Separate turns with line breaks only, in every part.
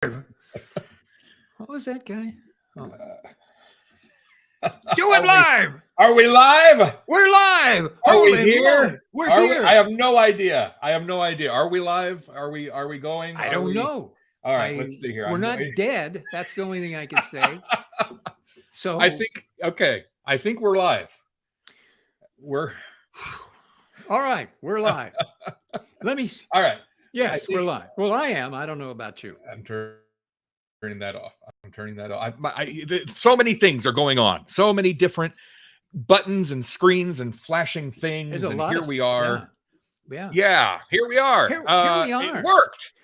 What was that guy? Oh. Do it live.
Are we live?
We're live.
Are we here?
Live. We're here.
I have no idea. Are we live? Are we going?
I don't know.
All right, let's see here.
We're not dead. That's the only thing I can say. So
I think we're live. We're
all right. We're live. Let me.
All right.
Yes, we're live. Well, I am. I don't know about you.
I'm turning that off. So many things are going on. So many different buttons and screens and flashing things. And here we are. Yeah. Here we are.
Here we are.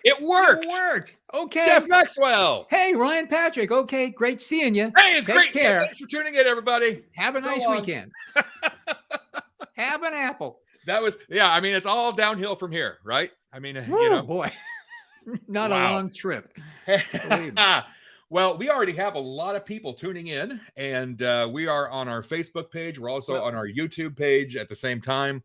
It worked.
Okay.
Jeff Maxwell.
Hey, Ryan Patrick. Okay. Great seeing you.
Hey, it's great.
Care.
Thanks for tuning in, everybody.
Have a nice weekend. Have an apple.
That was, I mean, it's all downhill from here, right? I mean,
boy, not a long trip.
Well, we already have a lot of people tuning in, and we are on our Facebook page. We're also on our YouTube page at the same time,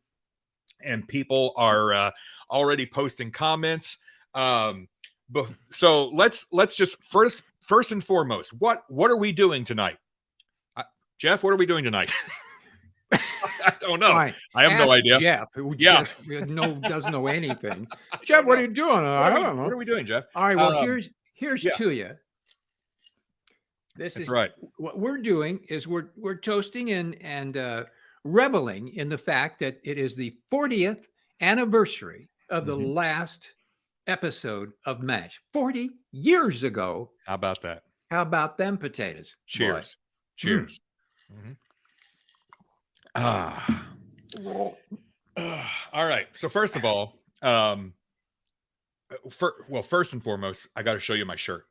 and people are already posting comments. So let's just first and foremost, what are we doing tonight? Jeff, what are we doing tonight? I don't know.
Right.
I have no idea.
Jeff, who doesn't know anything. Jeff, what are you doing? I don't know.
What are we doing, Jeff?
All right. Well, here's to you.
That's right.
What we're doing is we're toasting and reveling in the fact that it is the 40th anniversary of the last episode of MASH. 40 years ago.
How about that?
How about them potatoes?
Cheers.
Boy.
Cheers. All right. So first of all, first and foremost, I got to show you my shirt.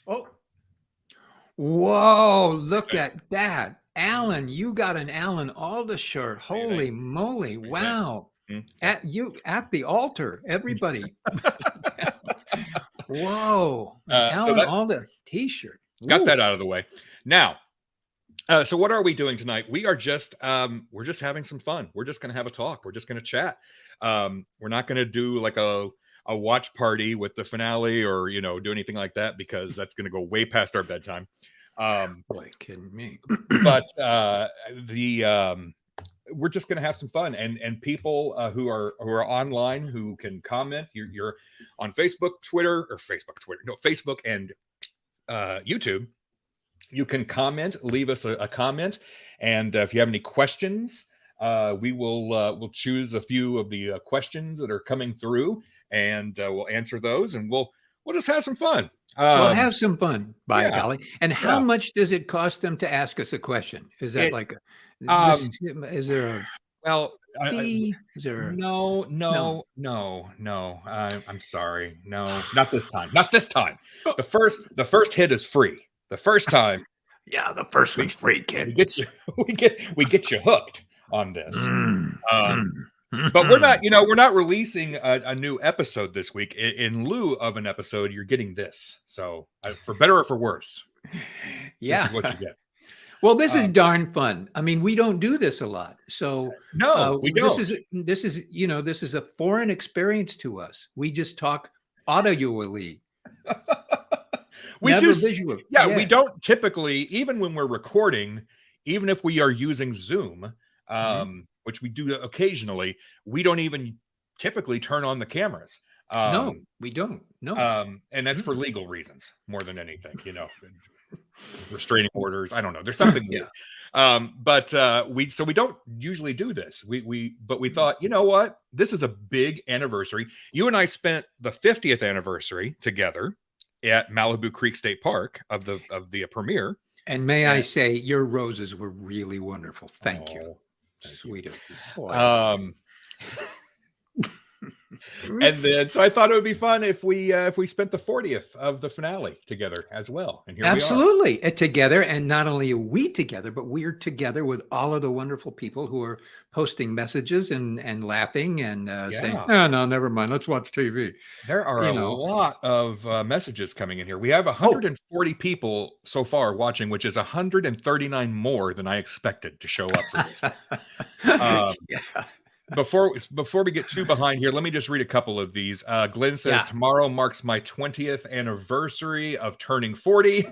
Oh, whoa! Look at that, Alan. You got an Alan Alda shirt. Holy moly! Wow. At the altar, everybody. Whoa! Alan Alda T-shirt.
Got that out of the way. Now. So what are we doing tonight? We are just we're just having some fun. We're just going to have a talk. We're just going to chat. We're not going to do like a watch party with the finale or do anything like that, because that's going to go way past our bedtime.
Boy, kidding me.
But we're just going to have some fun, and people who are online who can comment. You're on Facebook and YouTube. You can comment, leave us a comment, and if you have any questions, we will we'll choose a few of the questions that are coming through, and we'll answer those, and we'll just have some fun.
We'll have some fun, by golly. And how much does it cost them to ask us a question? Is that is there a fee? Is there
no. I'm sorry. No, not this time. Not this time. The first hit is free. The first time,
the first one's free, kid.
We get you hooked on this. But we're not releasing a new episode this week. In lieu of an episode, you're getting this. So for better or for worse, this is what you get.
Well, this is darn fun. I mean, we don't do this a lot, so
no, we don't.
This is a foreign experience to us. We just talk audioally.
We don't typically, even when we're recording, even if we are using Zoom, which we do occasionally, we don't even typically turn on the cameras.
No, we don't. No.
And that's for legal reasons more than anything, restraining orders. I don't know. There's something. But we don't usually do this. But we thought, you know what? This is a big anniversary. You and I spent the 50th anniversary together at Malibu Creek State Park of the premiere.
And may I say, your roses were really wonderful. Thank you. Sweet.
And then, so I thought it would be fun if we spent the 40th of the finale together as well. And here
absolutely we are. Together, and not only are we together, but we're together with all of the wonderful people who are posting messages and laughing and saying, no, never mind. Let's watch TV.
There are a lot of messages coming in here. We have 140 people so far watching, which is 139 more than I expected to show up for this. Before we get too behind here, let me just read a couple of these. Glenn says, tomorrow marks my 20th anniversary of turning 40.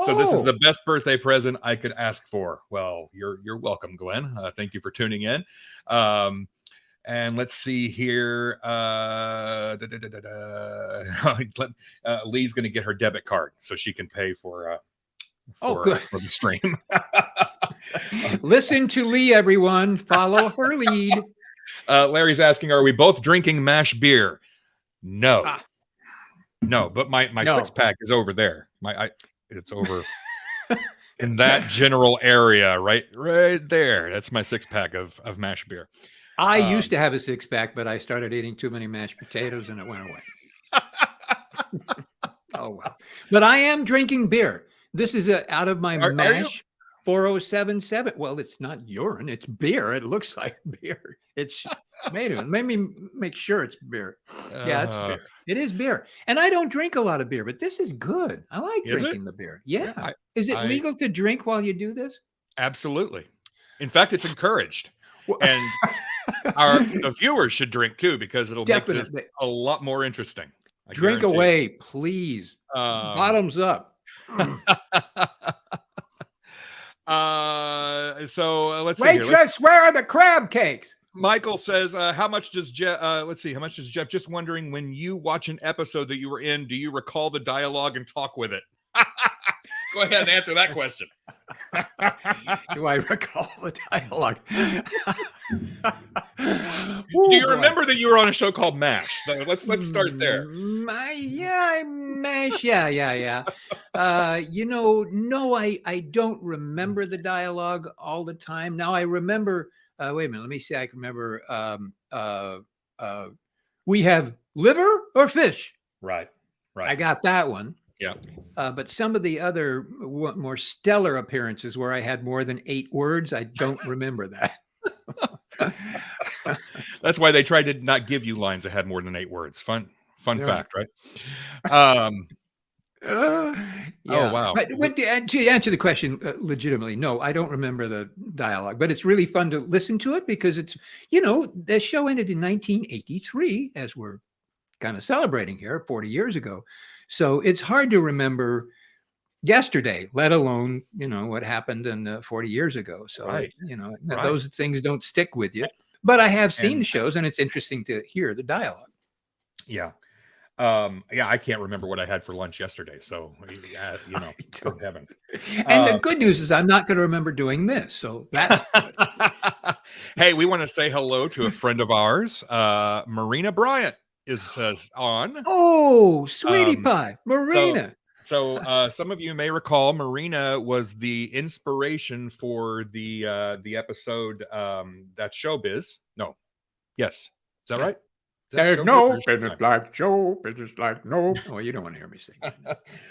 So this is the best birthday present I could ask for. Well, you're welcome, Glenn. Thank you for tuning in. And let's see here. Lee's going to get her debit card so she can pay for the stream.
Listen to Lee, everyone. Follow her lead.
Larry's asking, are we both drinking mash beer? No. No, but my 6-pack is over there. It's over in that general area, right there. That's my 6-pack of mash beer.
I used to have a 6-pack, but I started eating too many mashed potatoes and it went away. Oh, well. But I am drinking beer. This is out of my MASH 4077. Well, it's not urine. It's beer. It looks like beer. It's made me make sure it's beer. Yeah, it's beer. It is beer. And I don't drink a lot of beer, but this is good. I like drinking the beer. Yeah. Is it legal to drink while you do this?
Absolutely. In fact, it's encouraged. And the viewers should drink too, because it'll make this a lot more interesting.
Drink away, please. Bottoms up.
So let's see.
Waitress, where are the crab cakes?
Michael says, how much does Jeff, let's see, how much does Jeff, just wondering, when you watch an episode that you were in, do you recall the dialogue and talk with it? Go ahead and answer that question.
Do I recall the dialogue?
Do you remember that you were on a show called MASH? Let's start there.
MASH. Yeah. No, I don't remember the dialogue all the time. Now I remember. Wait a minute. Let me see. I can remember. We have liver or fish.
Right.
I got that one.
Yeah.
But some of the other more stellar appearances where I had more than 8 words, I don't remember that.
That's why they tried to not give you lines that had more than 8 words. Fun fact, right?
Yeah.
Oh, wow.
But to answer the question legitimately, no, I don't remember the dialogue, but it's really fun to listen to it because it's, the show ended in 1983, as we're kind of celebrating here 40 years ago. So it's hard to remember yesterday, let alone, what happened in 40 years ago. So, those things don't stick with you. But I have seen the shows, and it's interesting to hear the dialogue.
Yeah. I can't remember what I had for lunch yesterday. So, good heavens.
And the good news is I'm not going to remember doing this. So that's good.
Hey, we want to say hello to a friend of ours, Marina Bryant. Is on.
Oh, sweetie pie, Marina.
So some of you may recall Marina was the inspiration for the episode that's Showbiz. No. Yes. Is that right?
There's no business like show, business like no. Oh, you don't want to hear me sing.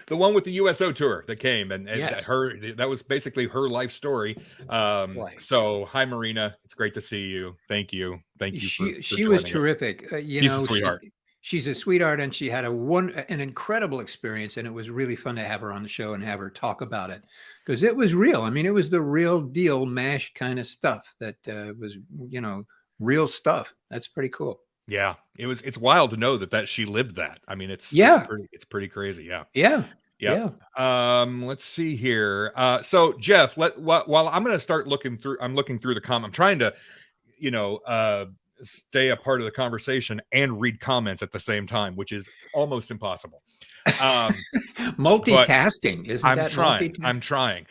The one with the USO tour that came and that was basically her life story. So hi Marina, it's great to see you. Thank you. She was
terrific.
She's a sweetheart.
She's a sweetheart, and she had an incredible experience, and it was really fun to have her on the show and have her talk about it because it was real. I mean, it was the real deal MASH kind of stuff that was real stuff. That's pretty cool.
Yeah, it's wild to know that she lived that. I mean, it's pretty crazy. Yeah. Let's see here. So Jeff, while I'm going to start looking through the comment. I'm trying to, stay a part of the conversation and read comments at the same time, which is almost impossible.
Multitasking, isn't that
multitasking? I'm trying.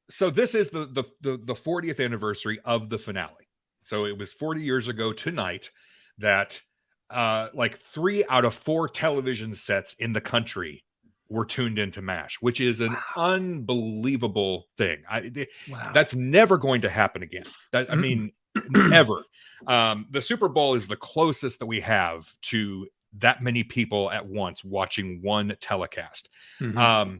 So this is the 40th anniversary of the finale. So it was 40 years ago tonight that like 3 out of 4 television sets in the country were tuned into MASH, which is an unbelievable thing. That's never going to happen again. I mean, never. The Super Bowl is the closest that we have to that many people at once watching one telecast. Mm-hmm.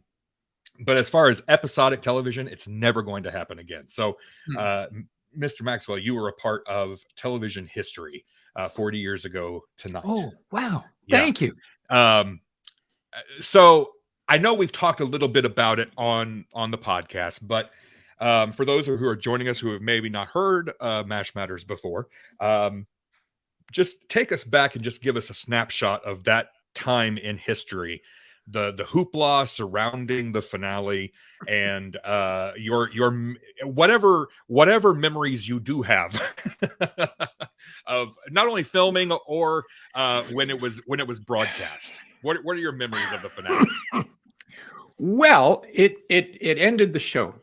But as far as episodic television, it's never going to happen again. So, Mr. Maxwell, you were a part of television history 40 years ago tonight.
Oh, wow. Thank you.
So I know we've talked a little bit about it on the podcast, but For those who are joining us who have maybe not heard MASH Matters before, just take us back and just give us a snapshot of that time in history, the hoopla surrounding the finale, and your whatever memories you do have of not only filming or when it was broadcast. What are your memories of the finale?
Well, it ended the show.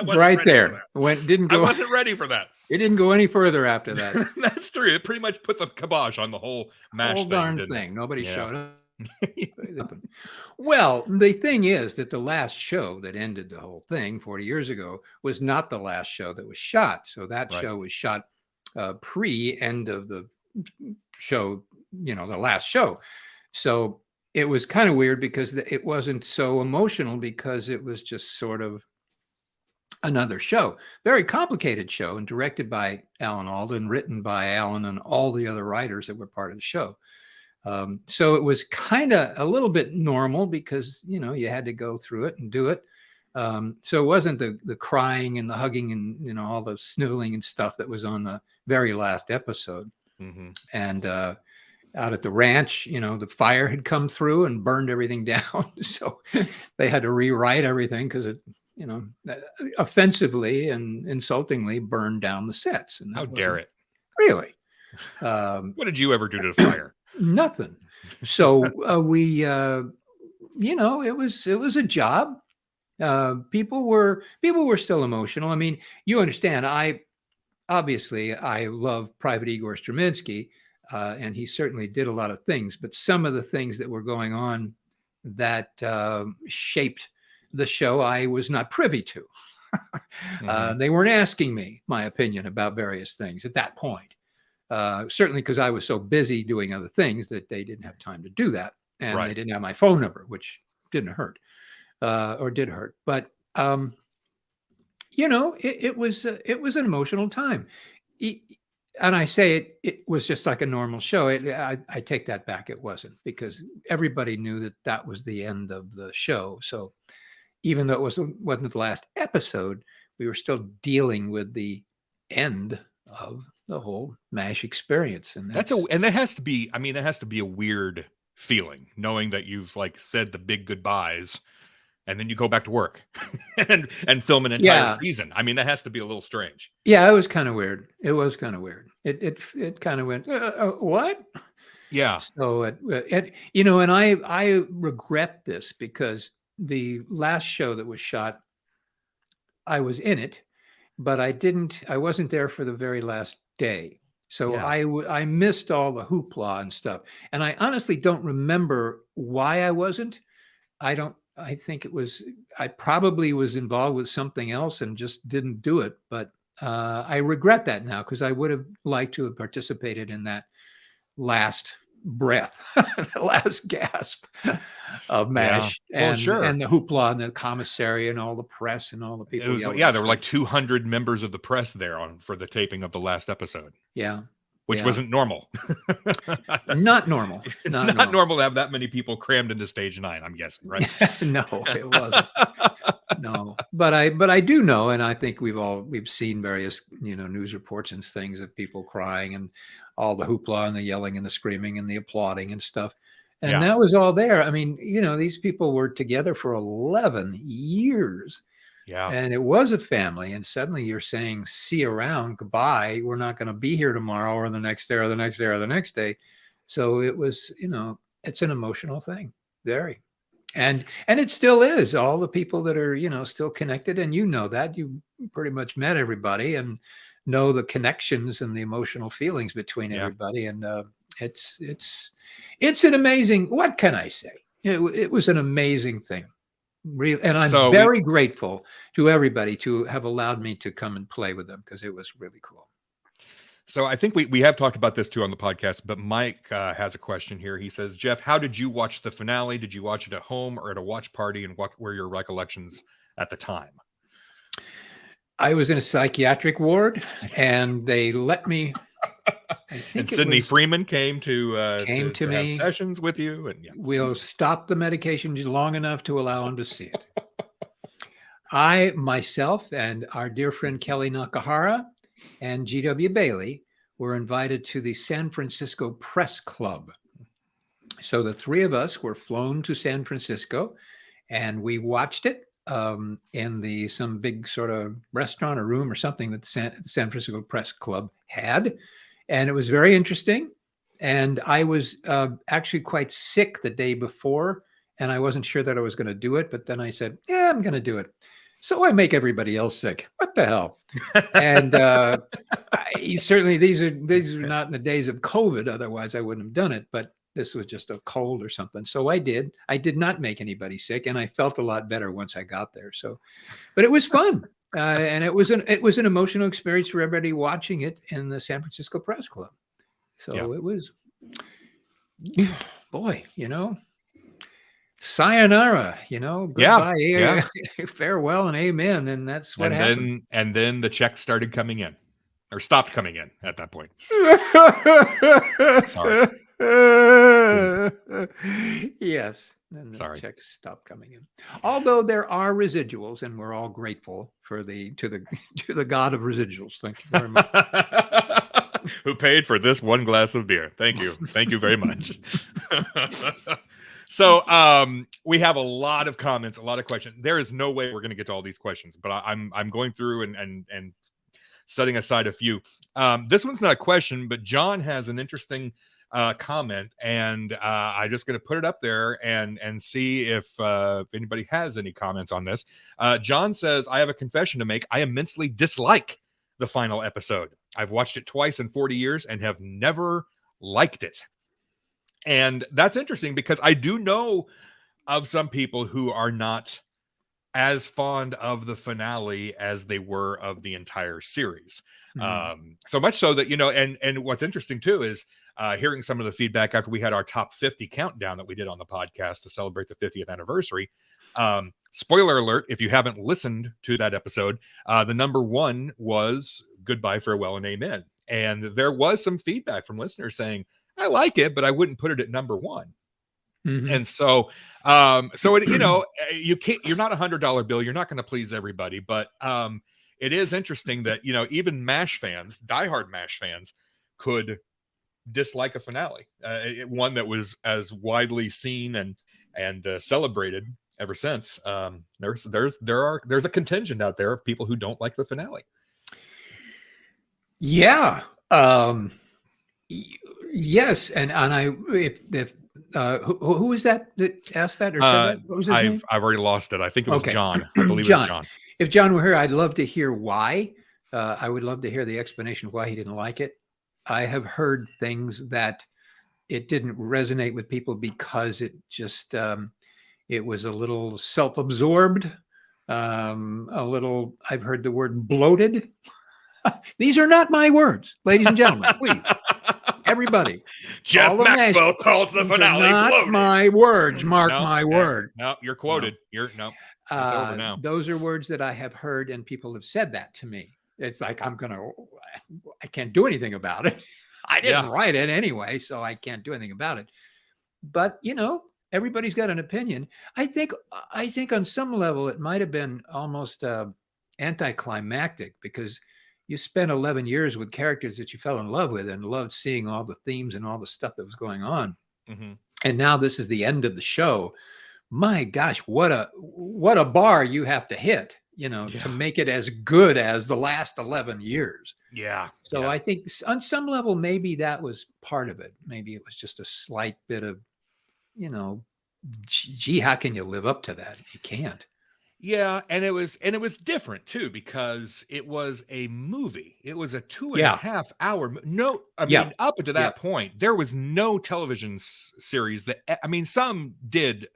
Right there. Didn't go.
I wasn't ready for that.
It didn't go any further after that.
That's true. It pretty much put the kibosh on the whole MASH
thing. Nobody showed up. Well, the thing is that the last show that ended the whole thing 40 years ago was not the last show that was shot. So that show was shot pre-end of the show, the last show. So it was kind of weird because it wasn't so emotional because it was just sort of another show, very complicated show, and directed by Alan Alda, written by Alan and all the other writers that were part of the show. So it was kind of a little bit normal because, you had to go through it and do it. So it wasn't the crying and the hugging and, all the sniveling and stuff that was on the very last episode. Mm-hmm. And out at the ranch, the fire had come through and burned everything down. So they had to rewrite everything because it, offensively and insultingly burned down the sets. And
how dare it?
Really?
What did you ever do to the fire?
Nothing. So we, it was a job. People were still emotional. I mean, you understand. I love Private Igor Straminsky, and he certainly did a lot of things. But some of the things that were going on that shaped the show, I was not privy to. Mm-hmm. They weren't asking me my opinion about various things at that point. Certainly because I was so busy doing other things that they didn't have time to do that. And they didn't have my phone number, which didn't hurt or did hurt. But, it was an emotional time. And I say it was just like a normal show. I take that back. It wasn't, because everybody knew that was the end of the show. So even though it wasn't the last episode, we were still dealing with the end of the whole MASH experience. And that
has to be, that has to be a weird feeling, knowing that you've said the big goodbyes and then you go back to work and film an entire season. That has to be a little strange.
Yeah, it was kind of weird. It was kind of weird. It kind of went, what?
Yeah.
So and I regret this because the last show that was shot, I was in it, but I wasn't there for the very last day. So I missed all the hoopla and stuff. And I honestly don't remember why I wasn't. I think I probably was involved with something else and just didn't do it. But I regret that now, because I would have liked to have participated in that last breath, the last gasp of MASH. And the hoopla and the commissary and all the press and all the people.
There were 200 members of the press there for the taping of the last episode.
Yeah.
Which wasn't normal.
Not normal.
Not normal to have that many people crammed into stage 9, I'm guessing, right?
No, it wasn't. No, but I do know, and I think we've seen various news reports and things of people crying and all the hoopla and the yelling and the screaming and the applauding and stuff. And that was all there. These people were together for 11 years. Yeah. And it was a family. And suddenly you're saying, see you around, goodbye. We're not going to be here tomorrow or the next day or the next day or the next day. So it was, it's an emotional thing. Very. And it still is. All the people that are, still connected. And that you pretty much met everybody and know the connections and the emotional feelings between everybody. And it's an amazing, what can I say? It was an amazing thing. And I'm very grateful to everybody to have allowed me to come and play with them, because it was really cool.
So I think we have talked about this too on the podcast, but Mike has a question here. He says, Jeff, how did you watch the finale? Did you watch it at home or at a watch party? And what were your recollections at the time?
I was in a psychiatric ward, and they let me
And Sidney Freeman came to
me,
have sessions with you, and
we'll stop the medication long enough to allow him to see it. I, myself, and our dear friend Kelly Nakahara and G.W. Bailey were invited to the San Francisco Press Club. So the three of us were flown to San Francisco, and we watched it in some big sort of restaurant or room or something that the San Francisco Press Club had. And it was very interesting. And I was actually quite sick the day before, and I wasn't sure that I was going to do it. But then I said, yeah, I'm going to do it. So I make everybody else sick. What the hell? And certainly these are not in the days of COVID. Otherwise, I wouldn't have done it. But this was just a cold or something. So I did. I did not make anybody sick, and I felt a lot better once I got there. So, but it was fun. And it was an emotional experience for everybody watching it in the San Francisco Press Club. So it was, boy, sayonara, goodbye, farewell, and amen. And that's what happened.
And then the checks started coming in, or stopped coming in at that point. Sorry.
Yes. And the checks stopped coming in. Although there are residuals, and we're all grateful to the God of residuals. Thank you very much.
Who paid for this one glass of beer? Thank you. Thank you very much. So we have a lot of comments, a lot of questions. There is no way we're going to get to all these questions, but I'm going through and setting aside a few. This one's not a question, but John has an interesting comment, and I'm just going to put it up there and see if anybody has any comments on this. John says, I have a confession to make. I immensely dislike the final episode. I've watched it twice in 40 years and have never liked it. And that's interesting because I do know of some people who are not as fond of the finale as they were of the entire series. So much so that, and what's interesting too is hearing some of the feedback after we had our top 50 countdown that we did on the podcast to celebrate the 50th anniversary. Spoiler alert, if you haven't listened to that episode, the number one was Goodbye, Farewell, and Amen. And there was some feedback from listeners saying, I like it, but I wouldn't put it at number one. Mm-hmm. And so, you can't, you're not $100 bill. You're not going to please everybody, but it is interesting that, even MASH fans, diehard MASH fans could dislike a finale, one that was as widely seen and celebrated ever since. There's a contingent out there of people who don't like the finale.
Yeah. Yes. And who was that asked that or said that? What was his name?
I've already lost it. I think it was John. I believe it was John.
If John were here, I'd love to hear why. I would love to hear the explanation why he didn't like it. I have heard things that it didn't resonate with people because it just, it was a little self-absorbed, I've heard the word bloated. These are not my words, ladies and gentlemen, please. Everybody.
Jeff Maxwell calls the finale
not
bloated.
My words, mark my word.
No, you're quoted. It's over now.
Those are words that I have heard, and people have said that to me. It's like, I can't do anything about it. I didn't write it anyway, so I can't do anything about it. But, everybody's got an opinion. I think on some level, it might have been almost anticlimactic because you spent 11 years with characters that you fell in love with and loved seeing all the themes and all the stuff that was going on. Mm-hmm. And now this is the end of the show. My gosh, what a bar you have to hit, to make it as good as the last 11 years.
Yeah.
So I think on some level, maybe that was part of it. Maybe it was just a slight bit of, gee, how can you live up to that? You can't.
Yeah, and it was different too because it was a movie. It was a 2.5 hour. Up to that point, there was no television series that. I mean, some did.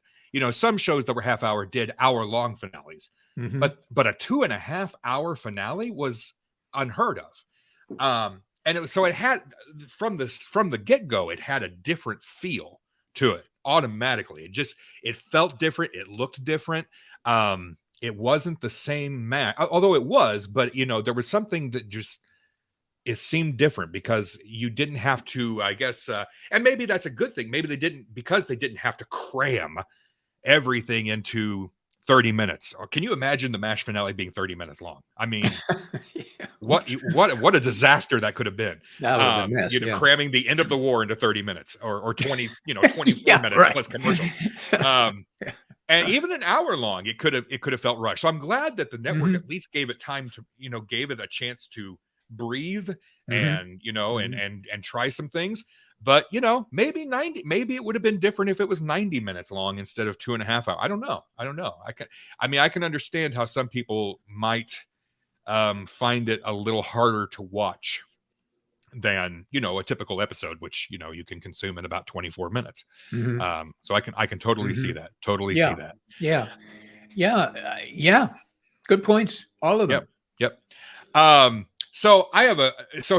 Some shows that were half hour did hour-long finales, mm-hmm. but a 2.5 hour finale was unheard of. And it had from the get-go, it had a different feel to it automatically. It felt different. It looked different. It wasn't the same match, although it was, but there was something that it seemed different because you didn't have to, I guess, and maybe that's a good thing. Maybe they didn't have to cram everything into 30 minutes. Or can you imagine the MASH finale being 30 minutes long? I mean,
Yeah.
what a disaster that could have been.
That would have been a mess, yeah.
Cramming the end of the war into 30 minutes or 20, 24
Yeah,
minutes
right.
plus commercials. And even an hour long, it could have felt rushed. So I'm glad that the network at least gave it time to, gave it a chance to breathe and, and try some things. But, maybe it would have been different if it was 90 minutes long instead of 2.5 hours. I don't know. I can understand how some people might find it a little harder to watch than, a typical episode, which, you can consume in about 24 minutes. So I can totally see that. Totally see that.
Yeah. Yeah. Good points. All of them.
Yep. So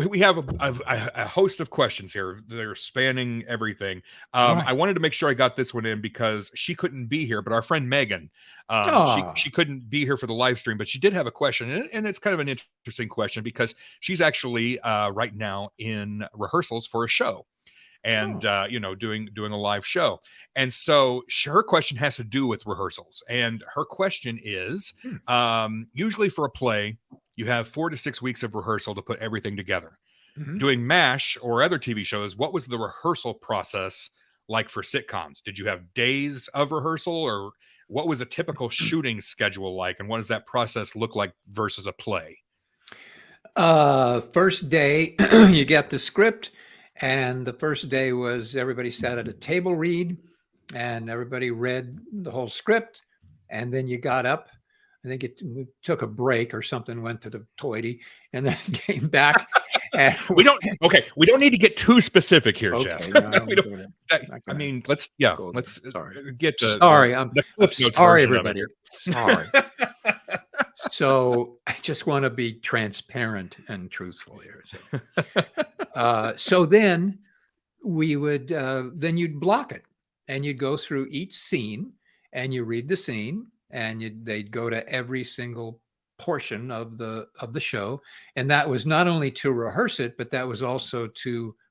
we have a host of questions here that are spanning everything. I wanted to make sure I got this one in because she couldn't be here, but our friend Megan, she couldn't be here for the live stream, but she did have a question, and it's kind of an interesting question because she's actually right now in rehearsals for a show. And doing a live show. And so her question has to do with rehearsals. And her question is, usually for a play, you have 4 to 6 weeks of rehearsal to put everything together. Doing MASH or other TV shows, what was the rehearsal process like for sitcoms? Did you have days of rehearsal, or what was a typical shooting schedule like? And what does that process look like versus a play?
First day, you get the script. And the first day was everybody sat at a table read and everybody read the whole script. And then you got up. I think we took a break or something, went to the toilet, and then came back. And
we don't need to get too specific here, Jeff.
No,
let's get
sorry. I'm sorry, everybody. Sorry. So I just want to be transparent and truthful here. So then we would, then you'd block it and you'd go through each scene and you read the scene and they'd go to every single portion of the show. And that was not only to rehearse it, but that was also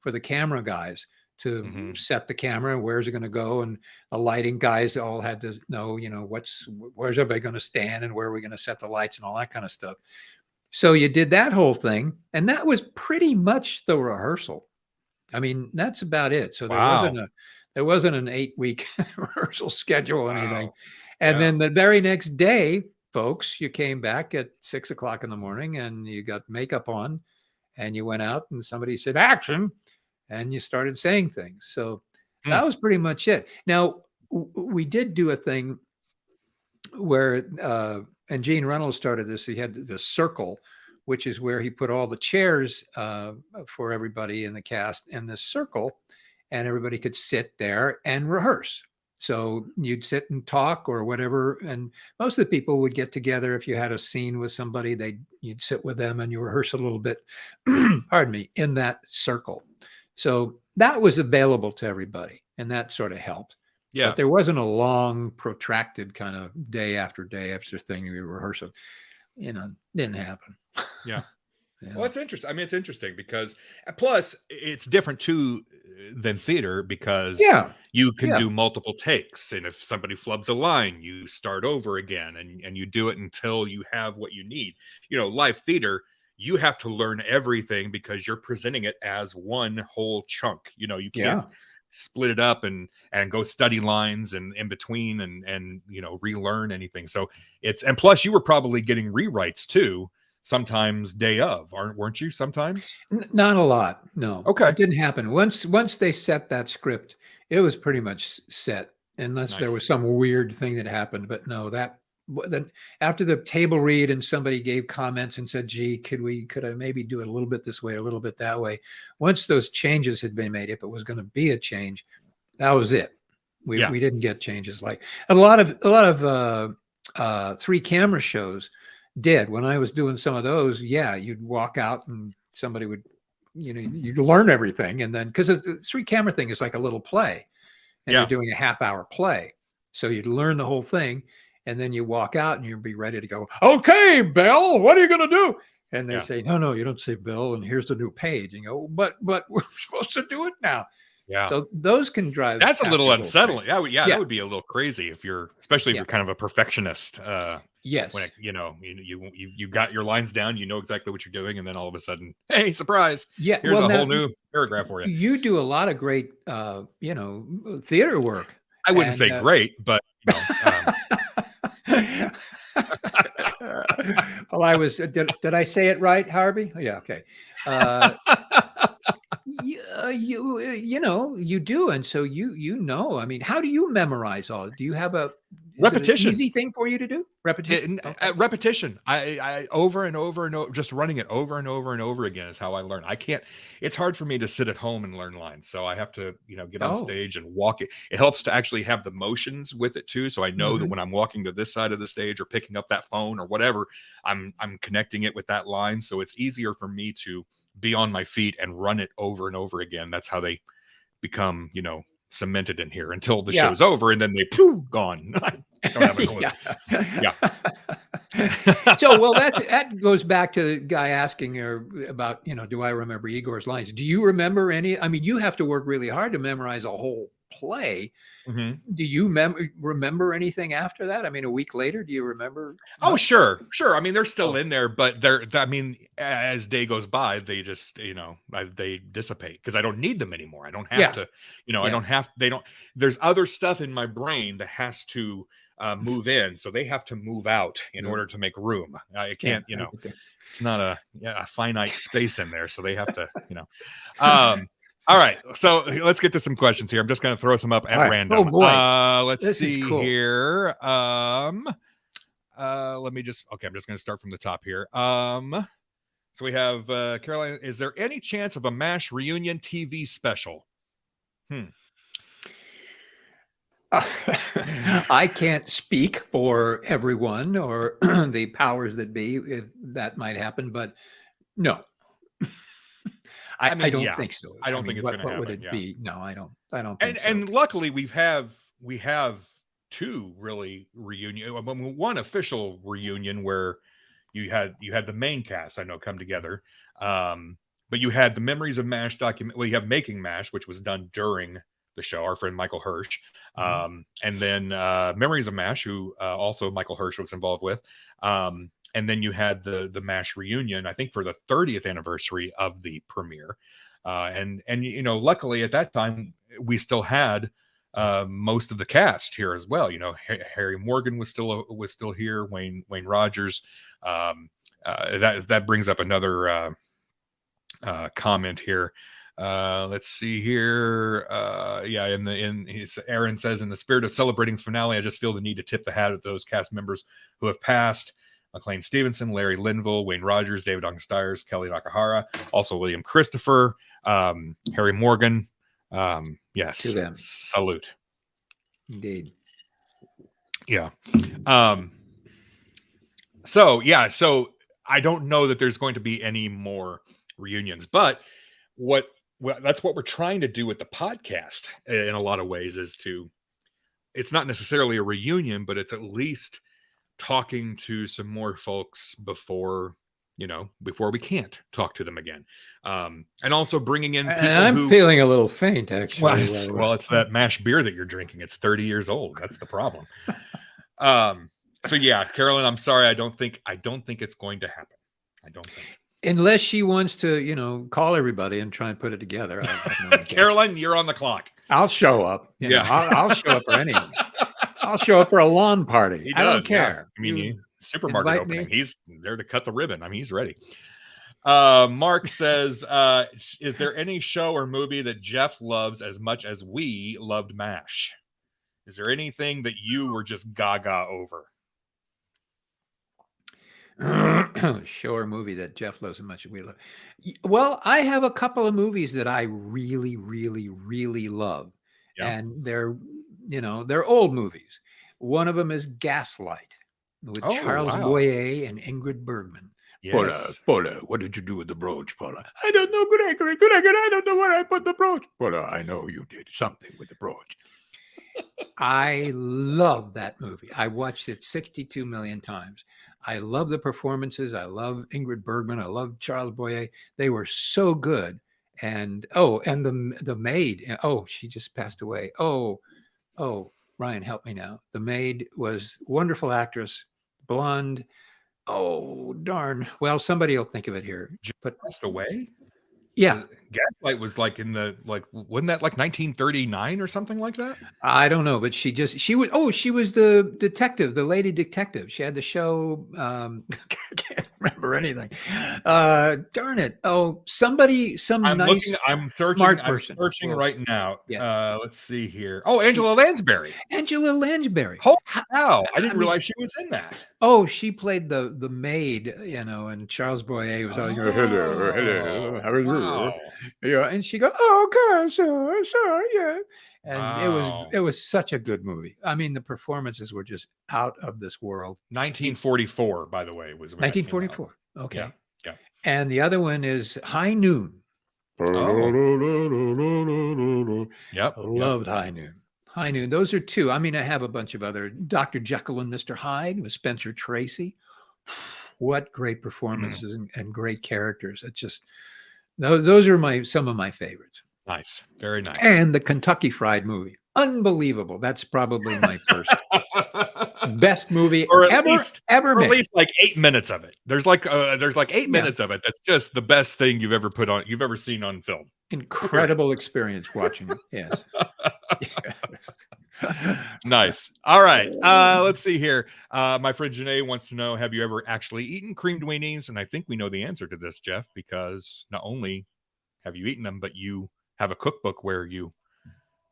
for the camera guys to set the camera and where's it going to go. And the lighting guys all had to know, where's everybody going to stand and where are we going to set the lights and all that kind of stuff. So you did that whole thing, and that was pretty much the rehearsal. I mean, that's about it. So there wasn't an 8-week rehearsal schedule or anything. And then the very next day, folks, you came back at 6 o'clock in the morning and you got makeup on and you went out and somebody said action and you started saying things. So that was pretty much it. Now, we did do a thing where, and Gene Reynolds started this. He had the circle, which is where he put all the chairs for everybody in the cast in this circle, and everybody could sit there and rehearse. So you'd sit and talk or whatever. And most of the people would get together. If you had a scene with somebody, you'd sit with them and you rehearse a little bit, pardon me, in that circle. So that was available to everybody, and that sort of helped. Yeah. But there wasn't a long, protracted kind of day after thing we rehearse. Didn't happen.
Yeah. Well, it's interesting. I mean, it's interesting because plus it's different too than theater because you can do multiple takes. And if somebody flubs a line, you start over again and you do it until you have what you need. Live theater, you have to learn everything because you're presenting it as one whole chunk. You can't split it up and go study lines and in between and relearn anything. So and plus you were probably getting rewrites too. Sometimes day of, weren't you sometimes?
Not a lot. No.
Okay.
It didn't happen. Once they set that script, it was pretty much set unless there was some weird thing that happened. But no, then after the table read and somebody gave comments and said, gee, could I maybe do it a little bit this way, a little bit that way? Once those changes had been made, if it was going to be a change, that was it. We didn't get changes like a lot of 3-camera shows did. When I was doing some of those, you'd walk out and somebody would, you'd learn everything. And then, because the 3-camera thing is like a little play and you're doing a half-hour play. So you'd learn the whole thing and then you walk out and you'd be ready to go, okay, Belle, what are you going to do? And they
Yeah.
say, no, you don't say Bill, and here's the new page. And you go, but we're supposed to do it now.
Yeah.
So those can drive.
That's a little
actors
unsettling.
crazy.
That would be a little crazy especially if
Yeah.
you're kind of a perfectionist.
Yes.
When you've got your lines down, you know exactly what you're doing, and then all of a sudden, hey, surprise!
Yeah.
Here's a whole new paragraph for you.
You do a lot of great, theater work.
I wouldn't say great, but
well, I was. Did I say it right, Harvey? Yeah. Okay. You do, and so I mean, how do you memorize all? Do you have
repetition?
Is it an easy thing for you to do? Repetition.
Repetition. I over and over and over, just running it over and over and over again is how I learn. I can't. It's hard for me to sit at home and learn lines, so I have to, get on stage and walk it. It helps to actually have the motions with it too, so I know that when I'm walking to this side of the stage or picking up that phone or whatever, I'm connecting it with that line, so it's easier for me to be on my feet and run it over and over again. That's how they become, cemented in here until the show's over, and then they gone. I don't have a clue. Yeah.
So, well, that goes back to the guy asking her about, do I remember Igor's lines? Do you remember any? I mean, you have to work really hard to memorize a whole play. Do you remember anything after that? I mean, a week later, do you remember?
Oh, sure. I mean, they're still in there, but as day goes by, they just, they dissipate because I don't need them anymore. I don't have to, I don't have, there's other stuff in my brain that has to move in. So they have to move out in order to make room. I can't, it's not a finite space in there. So they have to, all right, so let's get to some questions here. I'm just going to throw some up at random.
Oh boy,
let's see here. Let me I'm just going to start from the top here. So we have Caroline. Is there any chance of a MASH reunion TV special?
I can't speak for everyone or the powers that be if that might happen, but no. I don't think so.
I don't think it's going to happen.
What would it be? No, I don't think so.
And luckily we have two really reunion, one official reunion where you had the main cast I know come together. But you had the Memories of MASH document. Well, you have Making MASH, which was done during the show, our friend Michael Hirsch. And then Memories of MASH, who also Michael Hirsch was involved with. And then you had the MASH reunion, I think, for the 30th anniversary of the premiere. And luckily at that time, we still had most of the cast here as well. Harry Morgan was still here. Wayne Rogers. That brings up another comment here. Let's see here. Aaron says, in the spirit of celebrating the finale, I just feel the need to tip the hat at those cast members who have passed. McLean Stevenson, Larry Linville, Wayne Rogers, David Augustires, Kelly Nakahara, also William Christopher, Harry Morgan. Yes.
To them.
Salute.
Indeed.
Yeah. So I don't know that there's going to be any more reunions, but that's what we're trying to do with the podcast in a lot of ways it's not necessarily a reunion, but it's at least talking to some more folks before we can't talk to them again. And also bringing in people. And
I'm feeling a little faint, actually.
Well, it's that MASH beer that you're drinking. It's 30 years old. That's the problem. So yeah, Carolyn, I'm sorry. I don't think it's going to happen. I don't think.
Unless she wants to, call everybody and try and put it together.
Caroline, you're on the clock.
I'll show up. I'll show up for anything. I'll show up for a lawn party. I don't care.
Yeah. I mean, supermarket opening. He's there to cut the ribbon. I mean, he's ready. Mark says, is there any show or movie that Jeff loves as much as we loved MASH? Is there anything that you were just gaga over?
Show or movie that Jeff loves as much as we love. Well, I have a couple of movies that I really, really, really love. Yeah. And they're old movies. One of them is Gaslight with Charles Boyer and Ingrid Bergman.
Yes.
Paula, what did you do with the brooch, Paula? I don't know. Good, I don't know where I put the brooch. Paula, I know you did something with the brooch. I love that movie. I watched it 62 million times. I love the performances. I love Ingrid Bergman. I love Charles Boyer. They were so good. And and the maid. Oh, she just passed away. Oh, Ryan, help me now. The maid was wonderful actress, blonde. Oh, darn. Well, somebody will think of it here. But
Passed away.
yeah,
Gaslight was like wasn't that like 1939 or something like that?
I don't know, but she was the detective, the lady detective. She had the show. I can't remember anything. Darn it. Oh, some nice
I'm
smart person.
searching right now.
Yeah.
Let's see here. Oh, Angela Lansbury.
Angela Lansbury.
Holy cow. I didn't realize she was in that.
Oh, she played the maid, and Charles Boyer was all, hello, how are you?
Wow.
Yeah, and she go, oh, gosh, sorry, yeah. And
Wow.
it was such a good movie. I mean, the performances were just out of this world.
1944, by the way, was when that came out.
1944. Okay.
Yeah.
And the other one is High Noon.
Oh. Yep.
Loved High Noon. High Noon. Those are two. I mean, I have a bunch of other. Dr. Jekyll and Mr. Hyde with Spencer Tracy. What great performances and great characters. It's just those are some of my favorites.
Nice. Very nice.
And the Kentucky Fried Movie. Unbelievable. That's probably my first best movie ever made.
At least like 8 minutes of it. There's like 8 minutes of it. That's just the best thing you've ever seen on film.
Incredible experience watching it. Yes.
Nice. All right. Let's see here. My friend Janae wants to know, have you ever actually eaten creamed weenies? And I think we know the answer to this, Jeff, because not only have you eaten them, but you have a cookbook where you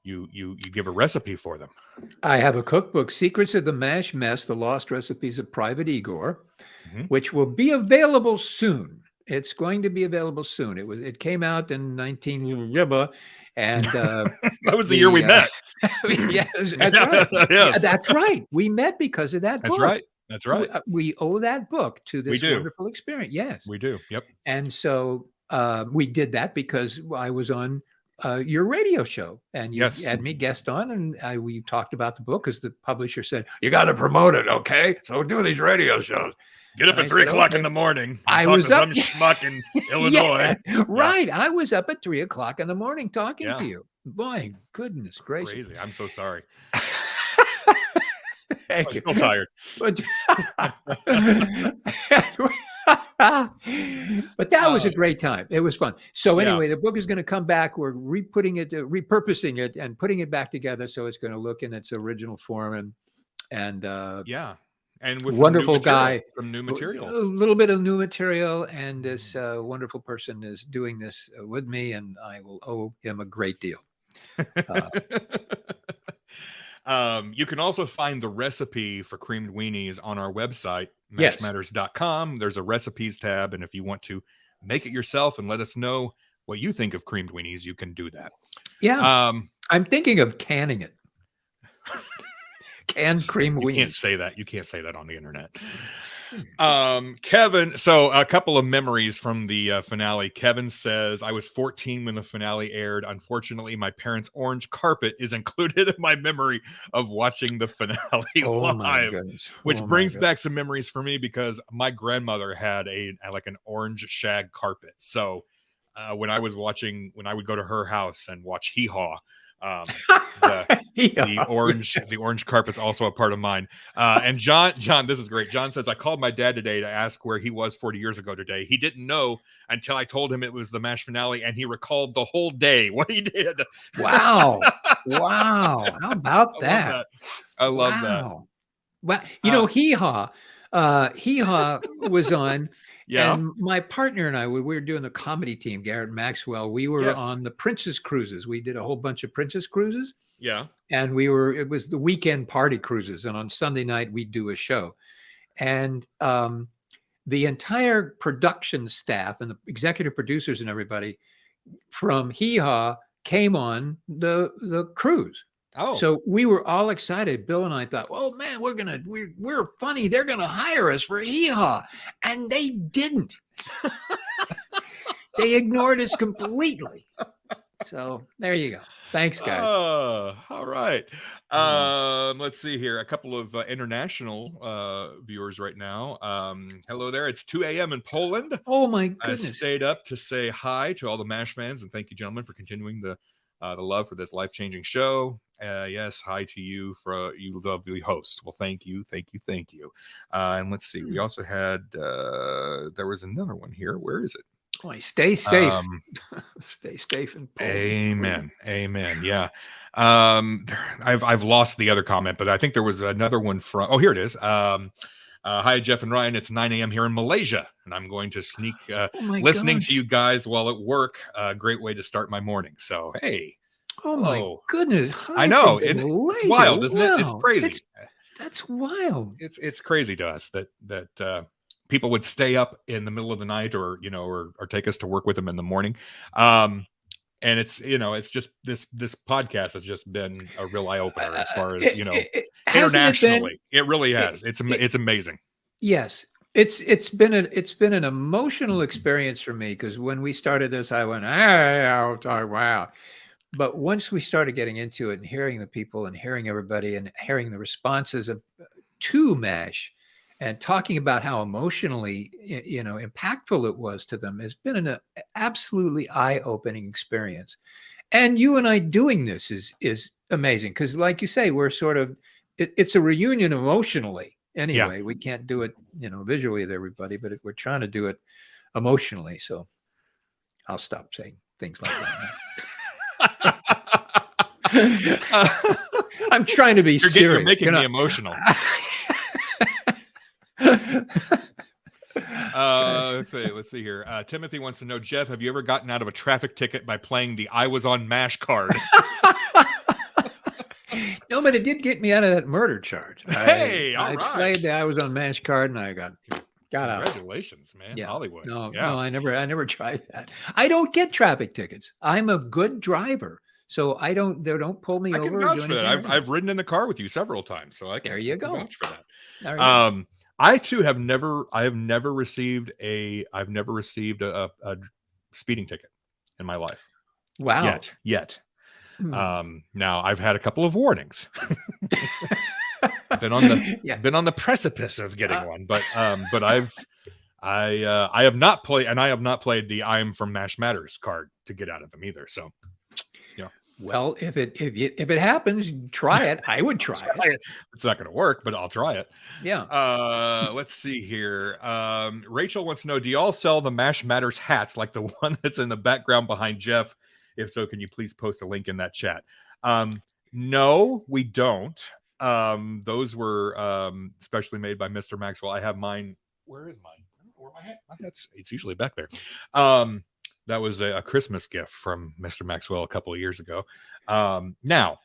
give a recipe for them.
I have a cookbook, Secrets of the Mash Mess, The Lost Recipes of Private Igor, which will be available soon. It's going to be available soon. It came out in 19 and
that was the year we met.
Yes, that's right.
Yes.
Yeah, that's right. We met because of that book.
That's right.
We owe that book to this wonderful experience. Yes,
we do. Yep.
And so we did that because I was on your radio show, and you had me guest on, and we talked about the book because the publisher said, you got to promote it, okay? So do these radio shows.
Get up at 3 o'clock in the morning.
I was up
some schmuck in Illinois.
Right. I was up at 3 o'clock in the morning talking to you. My goodness gracious.
Crazy. I'm so sorry.
I'm
still tired.
But that was a great time. It was fun. So anyway, the book is going to come back. We're repurposing it and putting it back together. So it's going to look in its original form and
and with
wonderful guy,
some new material,
a little bit of new material. And this wonderful person is doing this with me, and I will owe him a great deal.
You can also find the recipe for creamed weenies on our website, mashmatters.com. There's a recipes tab, and if you want to make it yourself and let us know what you think of creamed weenies, you can do that.
Yeah. I'm thinking of canning it. Canned cream weenies.
You can't say that on the internet. Kevin, so a couple of memories from the finale. Kevin says, I was 14 when the finale aired. Unfortunately, my parents' orange carpet is included in my memory of watching the finale live, which brings back some memories for me because my grandmother had an orange shag carpet. So when I would go to her house and watch Hee Haw, the orange carpet's also a part of mine. And John, this is great. John says, I called my dad today to ask where he was 40 years ago today. He didn't know until I told him it was the MASH finale, and he recalled the whole day what he did.
Wow. How about that?
I love that.
Well, Hee Haw was on. And my partner and I, we were doing the comedy team, Garrett and Maxwell. We were on the Princess Cruises. We did a whole bunch of Princess Cruises. Yeah. And it was the weekend party cruises. And on Sunday night, we'd do a show. And the entire production staff and the executive producers and everybody from Hee Haw came on the cruise. Oh, so we were all excited. Bill and I thought, oh man, we're funny. They're gonna hire us for Hee Haw, and they didn't. They ignored us completely. So there you go. Thanks, guys.
All right. Let's see here. A couple of international viewers right now. Hello there. It's 2 a.m. in Poland.
Oh my
I
goodness.
stayed up to say hi to all the MASH fans, and thank you, gentlemen, for continuing the love for this life-changing show. Yes, hi to you, for you lovely host. Well, thank you. And let's see. We also had there was another one here. Where is it?
Boy, stay safe. Stay safe in Poland.
Amen. Yeah. I've lost the other comment, but I think there was another one from. Oh, here it is. Hi, Jeff and Ryan. It's 9 a.m. here in Malaysia, and I'm going to sneak listening to you guys while at work. Great way to start my morning. So, hey.
Oh my goodness!
I know it's wild, isn't it? It's crazy.
That's wild.
It's crazy to us that people would stay up in the middle of the night, or or take us to work with them in the morning. And it's just this podcast has just been a real eye opener as far as internationally. It really has. It's amazing.
Yes. It's been an emotional experience for me, because when we started this, I went, wow. But once we started getting into it and hearing the people and hearing everybody and hearing the responses to MASH and talking about how emotionally, impactful it was to them, has been an absolutely eye-opening experience. And you and I doing this is amazing, because like you say, we're sort of, it's a reunion emotionally. Anyway, we can't do it, visually with everybody, but we're trying to do it emotionally. So I'll stop saying things like that now. I'm trying to be serious.
You're making me emotional. Let's see here. Timothy wants to know, Jeff, have you ever gotten out of a traffic ticket by playing the "I was on MASH" card?
No, but it did get me out of that murder charge.
Hey,
I played the "I was on MASH" card, and I got out.
Congratulations, man. Yeah. Hollywood.
No, I never tried that. I don't get traffic tickets. I'm a good driver. So they don't pull me over.
I can vouch for that. I've ridden in the car with you several times, so there you go. Vouch for that. I too have never received a speeding ticket in my life.
Wow.
Yet. Now I've had a couple of warnings. been on the precipice of getting one, but I have not played the "I'm from MASH Matters" card to get out of them either. So. Yeah.
Well, if it happens, try it. I would try it.
It's not going to work, but I'll try it.
Yeah.
Let's see here. Rachel wants to know, do y'all sell the MASH Matters hats like the one that's in the background behind Jeff? If so, can you please post a link in that chat? No, we don't. Those were specially made by Mr. Maxwell. I have mine. Where is mine? I don't know where my hat. It's usually back there. That was a Christmas gift from Mr. Maxwell a couple of years ago. Now,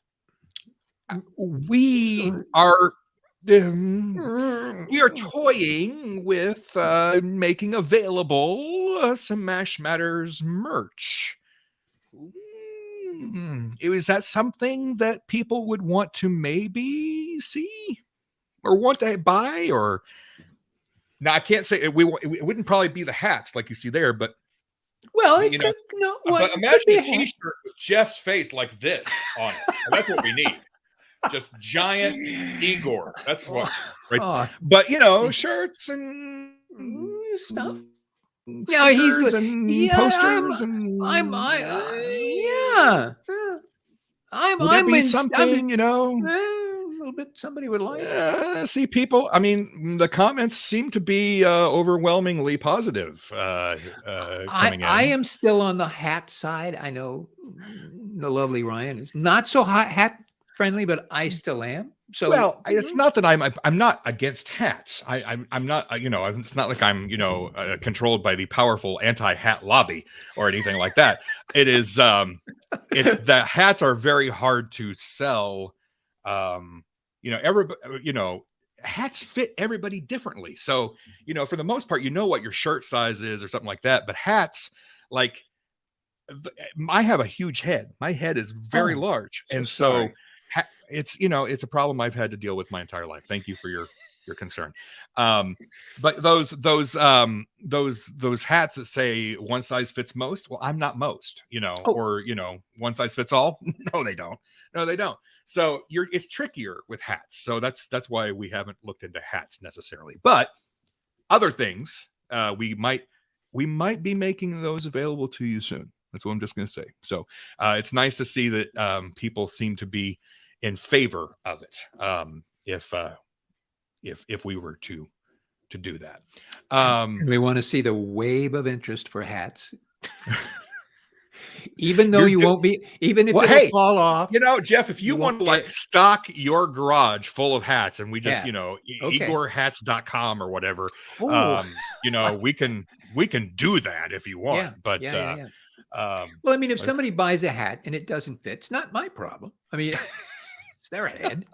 we are toying with making available some MASH Matters merch. Is that something that people would want to maybe see or want to buy? Or now, I can't say it wouldn't probably be the hats like you see there, but.
Well,
but imagine a t-shirt with Jeff's face like this on it. That's what we need. Just giant Igor. That's what. Right. But shirts and
stuff.
Yeah, he's and posters and something,
a little bit somebody would like.
See, people, I mean, the comments seem to be overwhelmingly positive coming in.
I am still on the hat side. I know the lovely Ryan is not so hat friendly, but I still am. So,
well, it's not that I'm not against hats. I'm not, it's not like I'm, controlled by the powerful anti-hat lobby or anything like that. It is, it's that hats are very hard to sell. Everybody, hats fit everybody differently. So, for the most part, what your shirt size is or something like that. But hats, like, I have a huge head. My head is very large. And so it's, it's a problem I've had to deal with my entire life. Thank you for your your concern. But those hats that say one size fits most, well, I'm not most, or one size fits all. No, they don't. So it's trickier with hats. So that's why we haven't looked into hats necessarily. But other things, we might be making those available to you soon. That's what I'm just going to say. So it's nice to see that people seem to be in favor of it. If we were to do that,
and we want to see the wave of interest for hats. Even though won't be, even if it'll fall off.
Jeff, if you want to stock your garage full of hats, and we just, igorhats.com or whatever, we can do that if you want. But
well, I mean, if somebody buys a hat and it doesn't fit, it's not my problem. I mean, it's their head.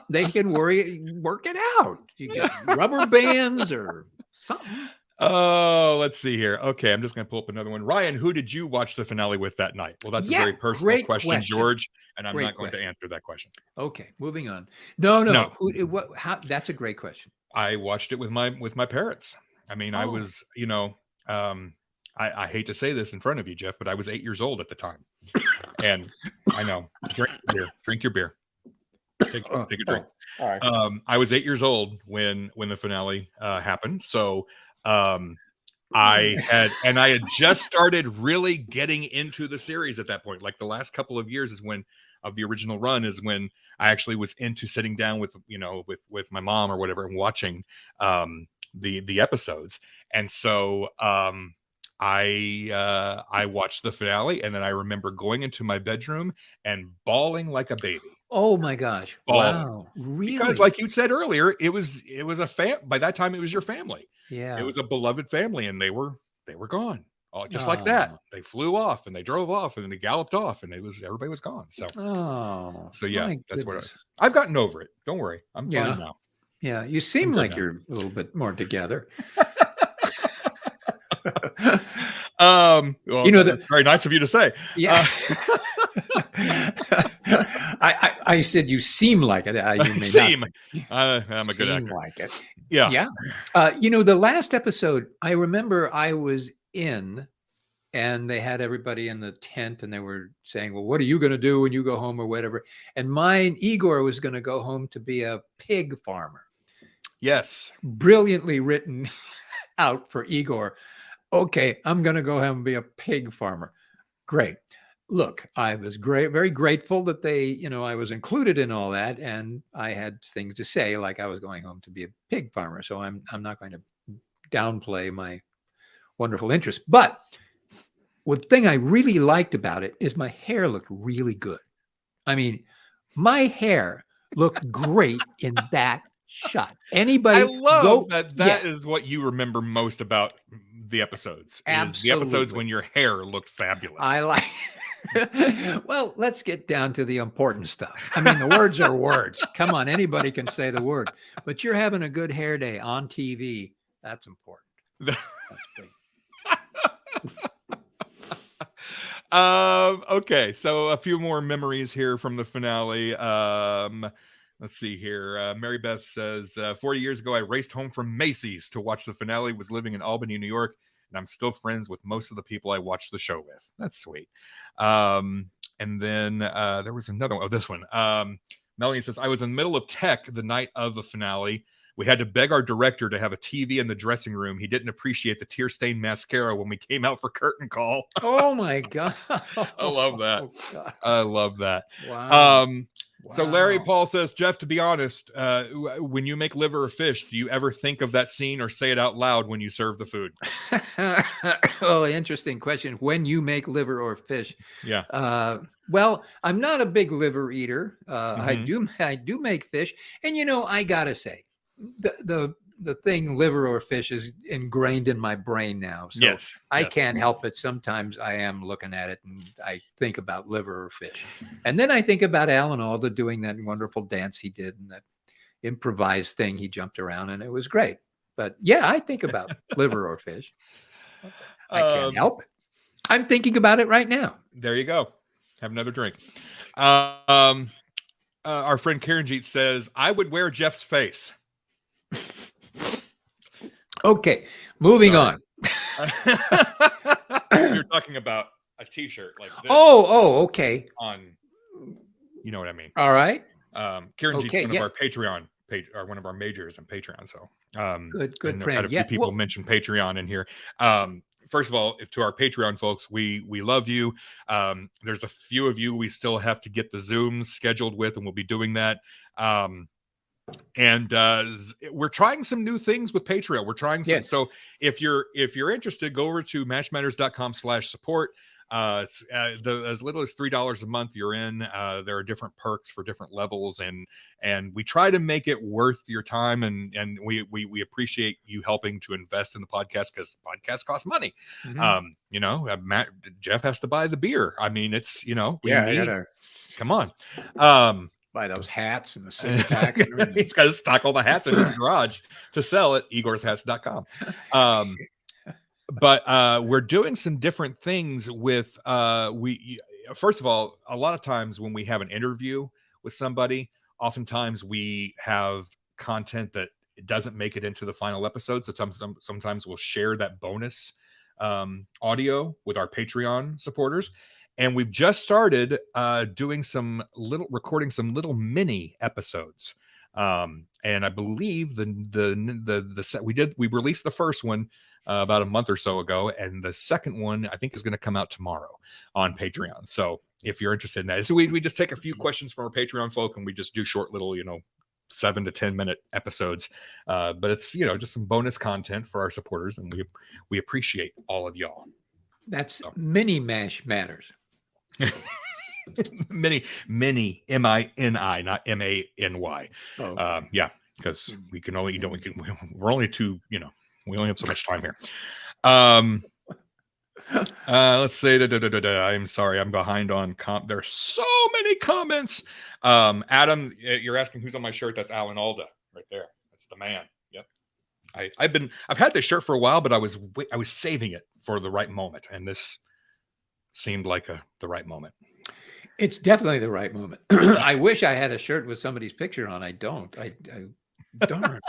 They can work it out. You get rubber bands or something.
Oh, let's see here. Okay, I'm just going to pull up another one. Ryan, who did you watch the finale with that night? Well, that's a very personal question, George, and I'm not going to answer that question.
Okay, moving on. No. That's a great question.
I watched it with my parents. I mean, I was, I hate to say this in front of you, Jeff, but I was 8 years old at the time. And I know, drink your beer. Take a drink.
All right.
I was 8 years old when the finale happened. So I had just started really getting into the series at that point. Like the last couple of years of the original run is when I actually was into sitting down with my mom or whatever and watching the episodes. And so I watched the finale, and then I remember going into my bedroom and bawling like a baby.
Oh my gosh! Wow, really?
Because, like you said earlier, it was by that time it was your family.
Yeah,
it was a beloved family, and they were gone, just like that. They flew off, and they drove off, and they galloped off, and everybody was gone. So, yeah, that's what I've gotten over it. Don't worry, I'm fine now.
Yeah, you seem like you're a little bit more together.
Well, that's very nice of you to say.
Yeah. I said you seem like it.
I'm a good actor.
Like it.
Yeah.
The last episode, I remember I was in, and they had everybody in the tent, and they were saying, "Well, what are you going to do when you go home, or whatever?" And Igor was going to go home to be a pig farmer.
Yes,
brilliantly written out for Igor. Okay, I'm going to go home and be a pig farmer. Great. Look, I was very grateful that I was included in all that, and I had things to say, like I was going home to be a pig farmer. So I'm not going to downplay my wonderful interest. But one thing I really liked about it is my hair looked really good. I mean, my hair looked great in that shot. Anybody?
I love that is what you remember most about the episodes.
Absolutely.
Is the episodes when your hair looked fabulous.
I like. Well, let's get down to the important stuff. I mean, the words are words. Come on, anybody can say the word. But you're having a good hair day on TV. That's important. That's great.
Okay, so a few more memories here from the finale. Let's see here. Mary Beth says, 40 years ago, I raced home from Macy's to watch the finale, was living in Albany, New York, and I'm still friends with most of the people I watched the show with. That's sweet. And then there was another one. Oh, this one. Melanie says, I was in the middle of tech the night of the finale. We had to beg our director to have a TV in the dressing room. He didn't appreciate the tear-stained mascara when we came out for curtain call.
Oh, my God.
I love that.
Oh,
I love that.
Wow.
So Larry Paul says, Jeff, to be honest, when you make liver or fish, do you ever think of that scene or say it out loud when you serve the food?
Oh, interesting question. When you make liver or fish.
Yeah.
Well, I'm not a big liver eater. I do make fish. And, I got to say, the thing liver or fish is ingrained in my brain now. So
yes.
I can't help it. Sometimes I am looking at it and I think about liver or fish. And then I think about Alan Alda doing that wonderful dance he did and that improvised thing he jumped around, and it was great. But yeah, I think about liver or fish. I can't help it. I'm thinking about it right now.
There you go. Have another drink. Our friend Karen Jeet says, I would wear Jeff's face.
Okay, moving
Sorry.
on.
You're talking about a T-shirt like this.
Oh, okay.
On, you know what I mean.
All right.
Kieran G's
Okay,
one of
yeah.
our Patreon page, or one of our majors in Patreon. So,
Good
and I've
friend.
had a few
Yeah.
people
Well,
mention Patreon in here. First of all, to our Patreon folks, we love you. There's a few of you we still have to get the Zooms scheduled with, and we'll be doing that. And we're trying some new things with Patreon. We're trying some.
yes.
So if you're interested, go over to mashmatters.com/support. It's as little as $3 a month you're in. There are different perks for different levels, and we try to make it worth your time, and we appreciate you helping to invest in the podcast, because podcasts cost money. Jeff has to buy the beer. I mean, it's, we
I
need,
gotta
come on.
buy those hats and the six packs.
He's got to stock all the hats in his garage to sell at igorshats.com. But we're doing some different things with first of all, a lot of times when we have an interview with somebody, oftentimes we have content that doesn't make it into the final episode. So sometimes we'll share that bonus audio with our Patreon supporters. And we've just started recording some little mini episodes. And I believe we released the first one about a month or so ago, and the second one I think is going to come out tomorrow on Patreon. So if you're interested in that, so we just take a few questions from our Patreon folk, and we just do short little 7 to 10 minute episodes, but it's just some bonus content for our supporters, and we appreciate all of y'all.
That's Mini Mash Matters.
mini mini M-I-N-I, not M-A-N-Y.
Oh.
Yeah, because we can only we're only two, we only have so much time here. Let's say I'm sorry, I'm behind on there's so many comments. Adam, you're asking who's on my shirt. That's Alan Alda right there. That's the man. Yep. I've had this shirt for a while, but I was saving it for the right moment, and this seemed like the right moment.
It's definitely the right moment. I wish I had a shirt with somebody's picture on. I don't. Darn.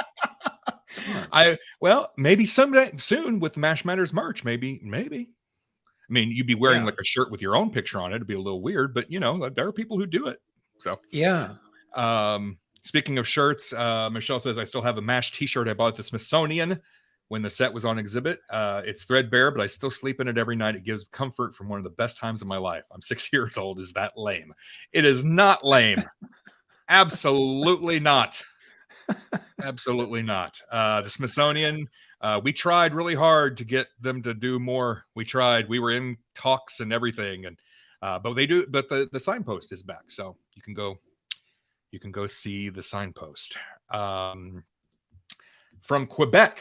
Well, maybe someday soon with Mash Matters merch. Maybe. I mean, you'd be wearing like a shirt with your own picture on it. It'd be a little weird, but there are people who do it. So
yeah.
Speaking of shirts, Michelle says, I still have a MASH t-shirt I bought at the Smithsonian when the set was on exhibit. It's threadbare, but I still sleep in it every night. It gives comfort from one of the best times of my life. I'm 6 years old. Is that lame? It is not lame. Absolutely not. Absolutely not. The Smithsonian, we tried really hard to get them to do more. We tried. We were in talks and everything, and but they do. But the signpost is back, so you can go see the signpost. From Quebec,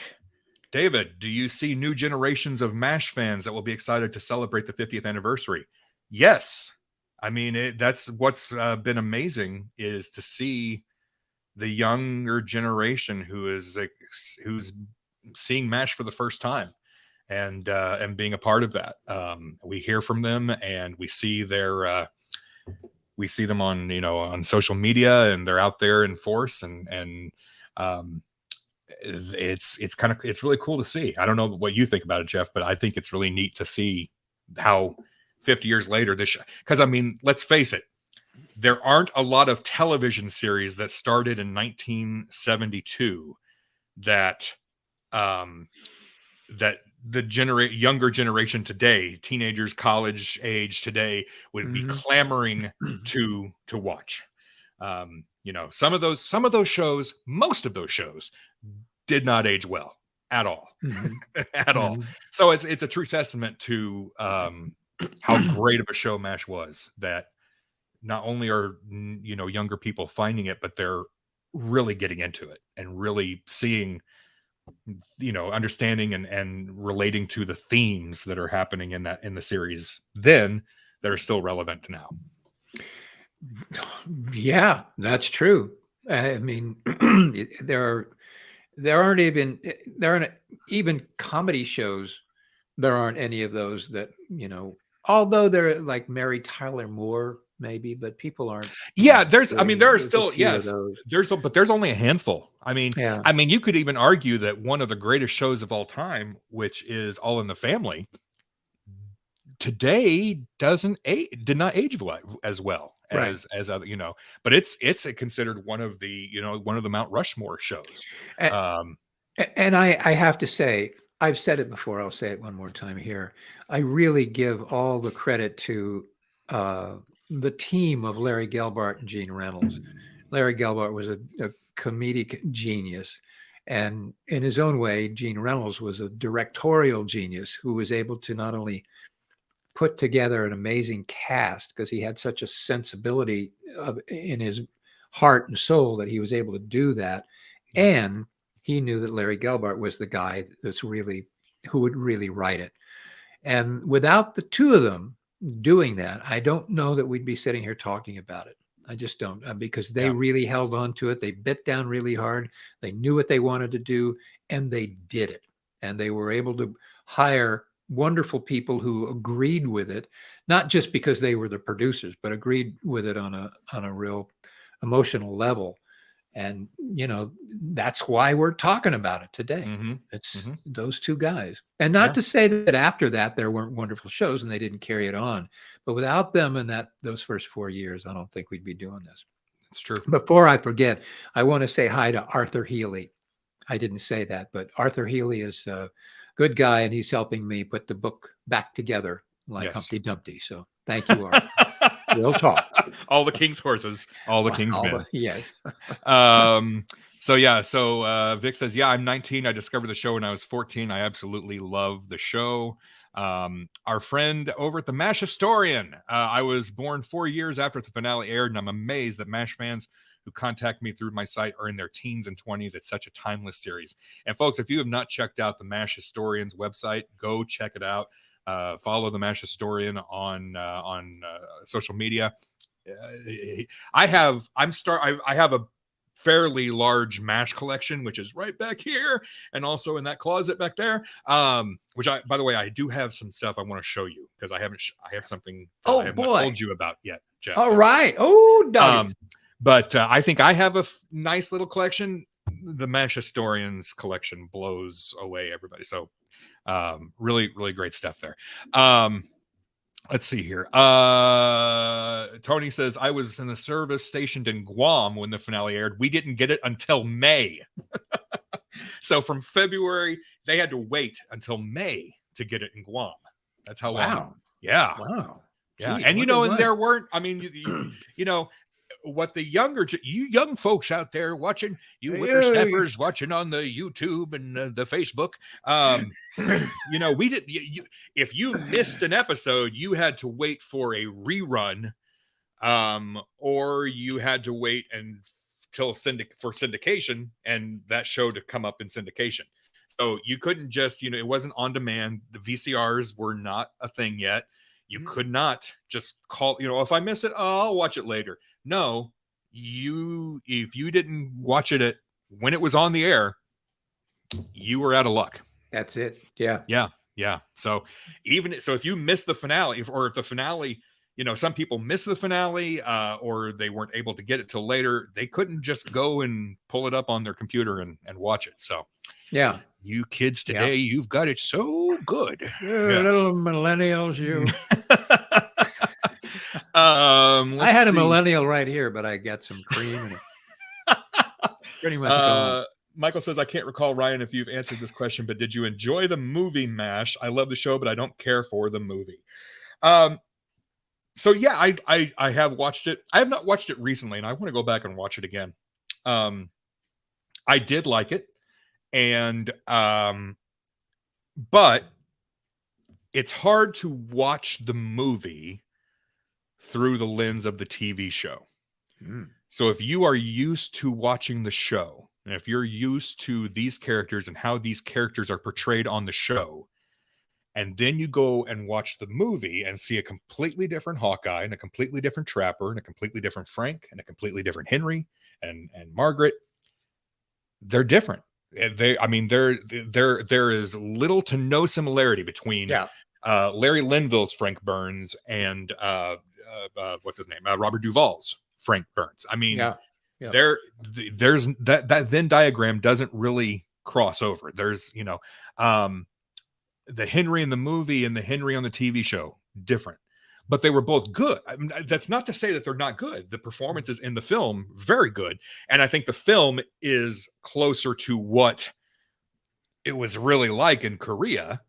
David, do you see new generations of MASH fans that will be excited to celebrate the 50th anniversary? Yes. I mean, that's what's been amazing, is to see the younger generation who's seeing MASH for the first time and being a part of that. We hear from them, and we see them on on social media, and they're out there in force, and it's really cool to see. I don't know what you think about it, Jeff, but I think it's really neat to see how 50 years later because I mean, let's face it, there aren't a lot of television series that started in 1972 that the younger generation today, teenagers, college age today, would be clamoring to watch. Some of those shows, most of those shows, did not age well at all. At all. So it's a true testament to how great of a show MASH was, that not only are younger people finding it, but they're really getting into it and really seeing, understanding and relating to the themes that are happening in the series then that are still relevant to now.
Yeah, that's true. I mean, there aren't even comedy shows. There aren't any of those that, although they're like Mary Tyler Moore, maybe, but people aren't.
Yeah, there are
there's a
still,
few of
yes,
those.
but there's only a handful.
Yeah.
I mean, you could even argue that one of the greatest shows of all time, which is All in the Family, today did not age as well
Right.
as other, but it's considered one of the Mount Rushmore shows.
And, and I have to say, I've said it before, I'll say it one more time here. I really give all the credit to the team of Larry Gelbart and Gene Reynolds. Larry Gelbart was a comedic genius. And in his own way, Gene Reynolds was a directorial genius who was able to not only put together an amazing cast, because he had such a sensibility in his heart and soul that he was able to do that. And he knew that Larry Gelbart was the guy who would really write it. And without the two of them doing that, I don't know that we'd be sitting here talking about it. I just don't, because they really held on to it. They bit down really hard. They knew what they wanted to do, and they did it. And they were able to hire wonderful people who agreed with it, not just because they were the producers, but agreed with it on a real emotional level. And that's why we're talking about it today. It's those two guys. And not to say that after that there weren't wonderful shows and they didn't carry it on, but without them in those first 4 years, I don't think we'd be doing this.
It's true.
Before I forget, I want to say hi to Arthur Healy. I didn't say that, but Arthur Healy is a good guy, and he's helping me put the book back together like Humpty Dumpty. So thank you, Arthur. We'll talk.
All the king's horses, all the king's men.
Yes.
So Vic says, I'm 19. I discovered the show when I was 14. I absolutely love the show. Our friend over at the MASH Historian. I was born 4 years after the finale aired, and I'm amazed that MASH fans who contact me through my site are in their teens and 20s. It's such a timeless series. And folks, if you have not checked out the MASH Historian's website, go check it out. Follow the MASH Historian on social media. I have a fairly large MASH collection, which is right back here, and also in that closet back there. Which by the way, I do have some stuff I want to show you, because I have something I have not told you about yet, Jeff.
All right. Oh, doggy.
But I think I have a nice little collection. The MASH Historians collection blows away everybody. So really, really great stuff there. Let's see here. Tony says, I was in the service stationed in Guam when the finale aired. We didn't get it until May. So from February, they had to wait until May to get it in Guam. That's how long. Yeah. Wow. Yeah. Gee, and and there weren't, what the you young folks out there watching, you whippersnappers watching on the YouTube and the Facebook, we did. If you missed an episode, you had to wait for a rerun, or you had to wait until for syndication and that show to come up in syndication. So you couldn't just, it wasn't on demand. The VCRs were not a thing yet. You could not just call, if I miss it, I'll watch it later. No, if you didn't watch it when it was on the air, you were out of luck.
That's it. Yeah.
Yeah. So if you missed the finale, or if the finale, some people miss the finale, or they weren't able to get it till later, they couldn't just go and pull it up on their computer and watch it. So
yeah,
you kids today, you've got it so good.
Little millennials, you.
I
had a millennial right here, but I got some cream and pretty much gone.
Michael says, I can't recall, Ryan, if you've answered this question, but did you enjoy the movie MASH? I love the show, but I don't care for the movie. So yeah, I have watched it. I have not watched it recently, and I want to go back and watch it again. I did like it, and but it's hard to watch the movie through the lens of the TV show. So if you are used to watching the show, and if you're used to these characters and how these characters are portrayed on the show, and then you go and watch the movie and see a completely different Hawkeye and a completely different Trapper and a completely different Frank and a completely different Henry and Margaret, they're different. There is little to no similarity between Larry Linville's Frank Burns and what's his name? Robert Duvall's Frank Burns. I mean,
Yeah.
there's that Venn diagram doesn't really cross over. There's, the Henry in the movie and the Henry on the TV show, different. But they were both good. I mean, that's not to say that they're not good. The performances in the film, very good. And I think the film is closer to what it was really like in Korea,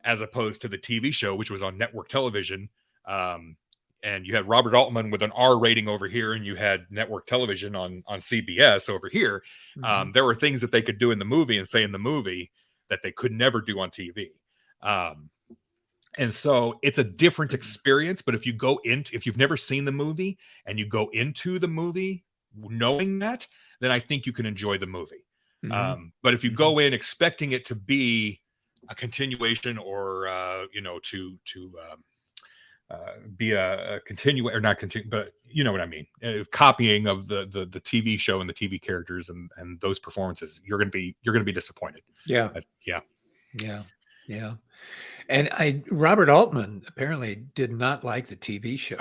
as opposed to the TV show, which was on network television. And you had Robert Altman with an R rating over here, and you had network television on CBS over here.
Mhm.
There were things that they could do in the movie and say in the movie that they could never do on TV. And so it's a different experience. But if you've never seen the movie and you go into the movie knowing that, then I think you can enjoy the movie. But if you go in expecting it to be a continuation or be a continue or not continue, but you know what I mean, copying of the TV show and the TV characters and those performances, you're gonna be disappointed.
Yeah.
Yeah.
And Robert Altman apparently did not like the TV show.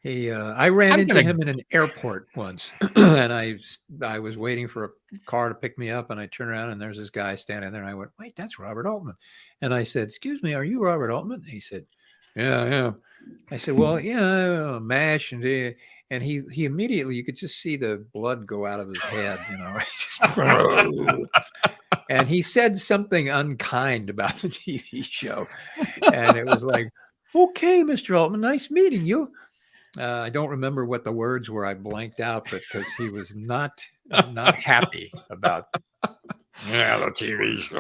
I ran into him in an airport once, and I was waiting for a car to pick me up, and I turned around and there's this guy standing there, and I went, "Wait, that's Robert Altman." And I said, "Excuse me, are you Robert Altman?" He said, "Yeah." I said, "Well, yeah, MASH," and he immediately, you could just see the blood go out of his head, and he said something unkind about the TV show, and it was like, "Okay, Mr. Altman, nice meeting you." I don't remember what the words were. I blanked out, but because he was not happy about the TV show.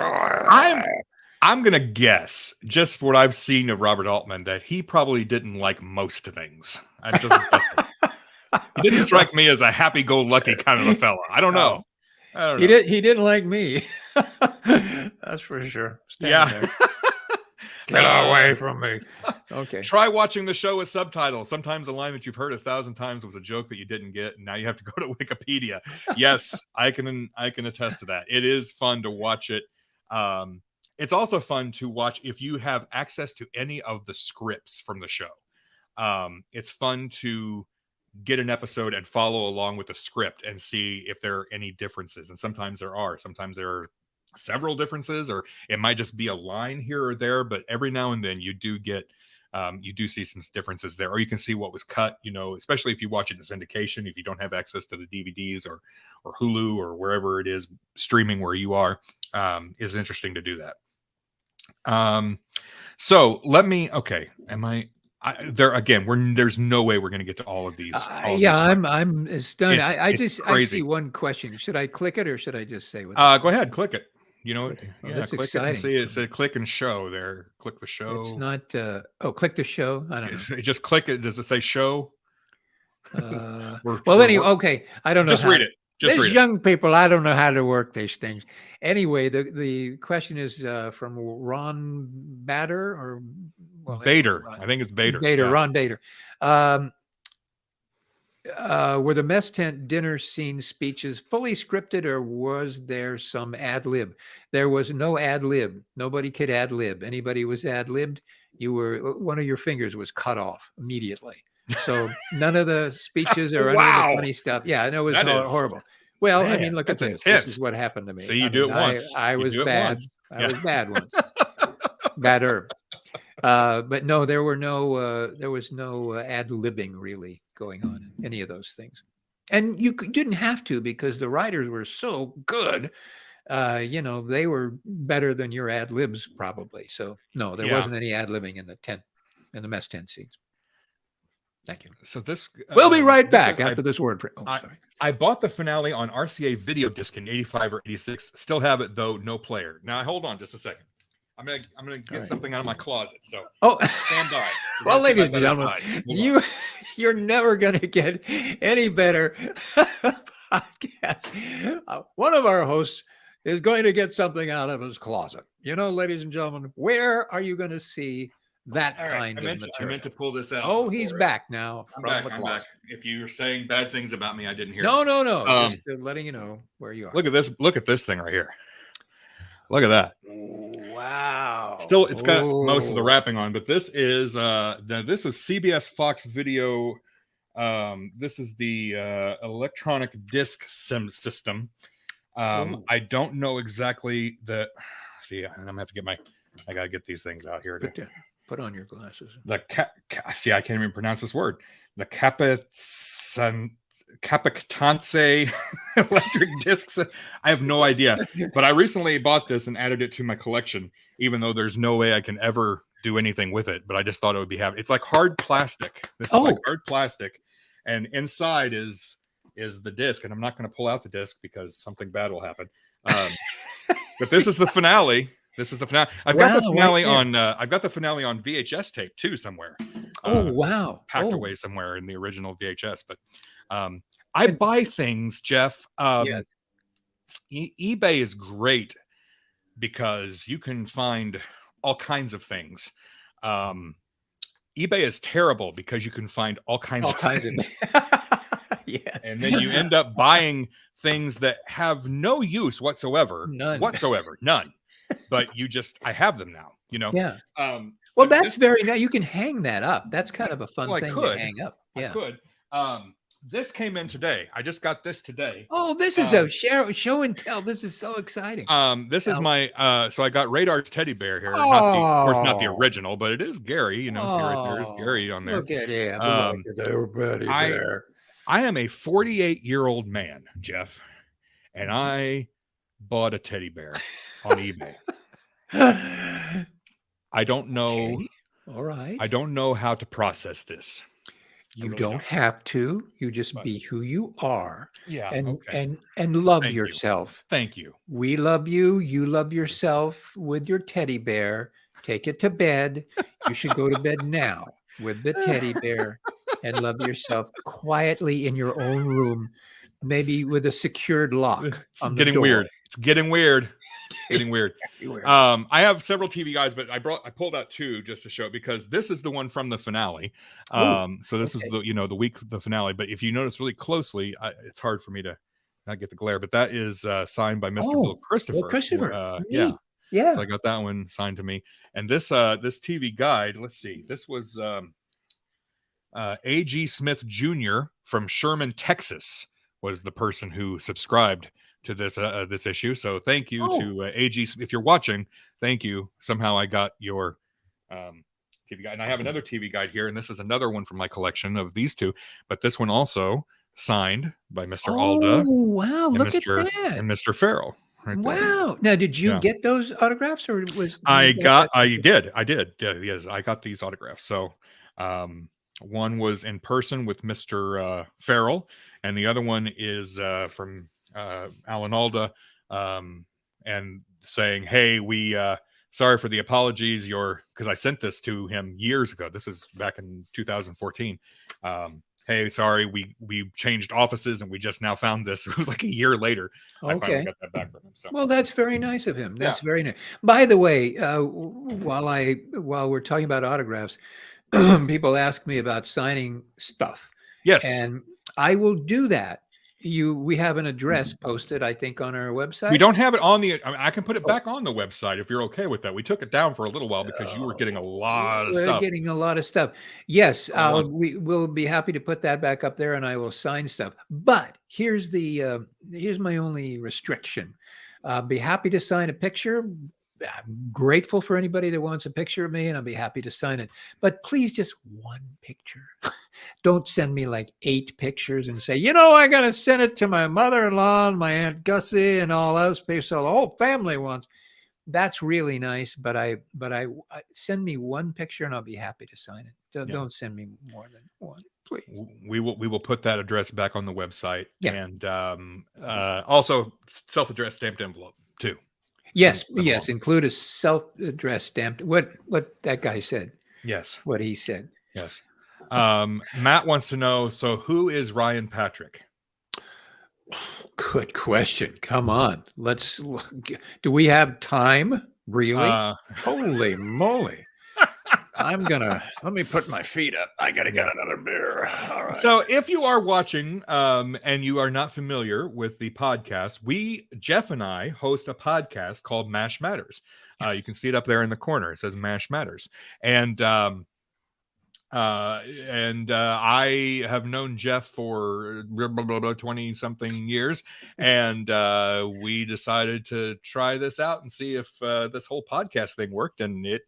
I'm gonna guess, just what I've seen of Robert Altman, that he probably didn't like most things. I'm just guessing. He didn't strike me as a happy-go-lucky kind of a fella. I don't know.
He didn't like me. That's for sure. There. Get away from me. Okay.
Try watching the show with subtitles. Sometimes a line that you've heard 1,000 times was a joke that you didn't get, and now you have to go to Wikipedia. Yes, I can attest to that. It is fun to watch it. It's also fun to watch if you have access to any of the scripts from the show. It's fun to get an episode and follow along with the script and see if there are any differences. And sometimes there are. Sometimes there are several differences, or it might just be a line here or there, but every now and then you do see some differences there, or you can see what was cut, especially if you watch it in syndication, if you don't have access to the DVDs or Hulu or wherever it is streaming where you are, is interesting to do that. So let me, there's no way we're going to get to all of these.
I'm stunned. I
crazy.
see one question. Should I click it or should I just say what?
Go ahead, click it. Click
exciting.
it and see. It says click and show there. Click the show.
It's not. Click the show. I don't know.
Just click it. Does it say show?
Anyway, okay. I don't know.
Just read it.
These young people, I don't know how to work these things. Anyway, the question is from Ron Bader
Bader. I think it's Bader.
Yeah. Ron Bader. Were the mess tent dinner scene speeches fully scripted, or was there some ad lib? There was no ad lib. Nobody could ad lib. Anybody was ad libbed, one of your fingers was cut off immediately. So none of the speeches or any of the funny stuff. Yeah, I know it was horrible. Well, man, I mean, look at this. Intense. This is what happened to me.
So you do it once.
I was bad. I was bad once. Badder. But no, there was no ad libbing really going on in any of those things. And you didn't have to, because the writers were so good. They were better than your ad libs probably. So no, there wasn't any ad libbing in the mess tent scenes. Thank you.
So this
we'll be right back after this word. Sorry.
I bought the finale on RCA video disc in 85 or 86. Still have it though, no player. Now hold on just a second. I'm gonna get something out of my closet. So stand by.
Well, ladies and gentlemen, you're never gonna get any better podcast. One of our hosts is going to get something out of his closet. Ladies and gentlemen, where are you going to see that kind of material?
I meant to pull this out.
Oh, he's back now.
I'm back. If you're saying bad things about me, I didn't hear.
No. Just letting you know where you are.
Look at this. Look at this thing right here. Look at that.
Wow.
Still, it's got most of the wrapping on, but this is this is CBS Fox Video. This is the electronic disc system. I don't know exactly the. See, I'm gonna have to get I gotta get these things out here.
Put on your glasses.
See, I can't even pronounce this word. The Capacitance electric discs. I have no idea, but I recently bought this and added it to my collection, even though there's no way I can ever do anything with it. But I just thought it would be It's like hard plastic. This is like hard plastic, and inside is the disc. And I'm not going to pull out the disc because something bad will happen. But this is the finale. This is the finale. I've got the finale on. I've got the finale on VHS tape too somewhere.
Wow!
Packed away somewhere in the original VHS. But I buy things, Jeff. eBay is great because you can find all kinds of things. eBay is terrible because you can find all kinds of things.
Yes.
And then you end up buying things that have no use whatsoever. None. But I have them now,
Yeah. Well, that's very nice. You can hang that up. That's kind of a fun thing to hang up. Yeah.
I could. This came in today. I just got this today.
Oh, this is a show and tell. This is so exciting.
This is my so I got Radar's teddy bear here. Of course, not the original, but it is Gary. See right there is Gary on there.
Look at him. Look at the teddy bear.
I am a 48-year-old man, Jeff, and I bought a teddy bear on eBay. I don't know.
Okay. All right.
I don't know how to process this.
You don't have to. You just be who you are.
Yeah.
And love yourself.
Thank you.
We love you. You love yourself with your teddy bear. Take it to bed. You should go to bed now with the teddy bear and love yourself quietly in your own room, maybe with a secured lock.
It's getting weird. It's getting weird. I have several TV guides, but I pulled out two just to show it because this is the one from the finale. So this is the finale. But if you notice really closely, it's hard for me to not get the glare. But that is signed by Mr. Bill Christopher. Yeah. So I got that one signed to me. And this TV guide. Let's see. This was A.G. Smith Jr. from Sherman, Texas, was the person who subscribed to this issue. So thank you to AG. If you're watching, thank you. Somehow I got your TV guide. And I have another TV guide here, and this is another one from my collection of these two. But this one also signed by Mr. Alda.
Oh, wow. Look at that.
And Mr. Farrell. Right
wow. Now, did you get those autographs or was
I did. Yeah, yes, I got these autographs. So one was in person with Mr. Farrell, and the other one is from Alan Alda, and saying, hey, we sorry for the apologies, because I sent this to him years ago. This is back in 2014. Hey, sorry, we changed offices and we just now found this. It was like a year later. I finally got that back from him. So.
Well, that's very nice of him. That's very nice. By the way, while we're talking about autographs, people ask me about signing stuff.
Yes.
And I will do that. We have an address posted, I think, on our website.
We don't have it on I can put it back on the website if you're okay with that. We took it down for a little while because you were getting a lot of stuff.
Getting a lot of stuff. Yes, we will be happy to put that back up there, and I will sign stuff. But here's my only restriction. Be happy to sign a picture. I'm grateful for anybody that wants a picture of me, and I'll be happy to sign it. But please, just one picture. Don't send me like 8 pictures and say, I got to send it to my mother-in-law and my Aunt Gussie and all those people. So the whole family wants. That's really nice, but I send me one picture and I'll be happy to sign it. Don't send me more than one, please.
We will put that address back on the website, and also self-addressed stamped envelope too.
Yes, include a self-addressed stamped. What that guy said.
Yes.
What he said.
Yes. Matt wants to know, so who is Ryan Patrick?
Good question. Come on. Do we have time? Really? Holy moly. let me put my feet up. I gotta get another beer. All right.
So if you are watching and you are not familiar with the podcast, Jeff and I host a podcast called Mash Matters. You can see it up there in the corner. It says Mash Matters. And I have known Jeff for 20 something years, and we decided to try this out and see if this whole podcast thing worked, and it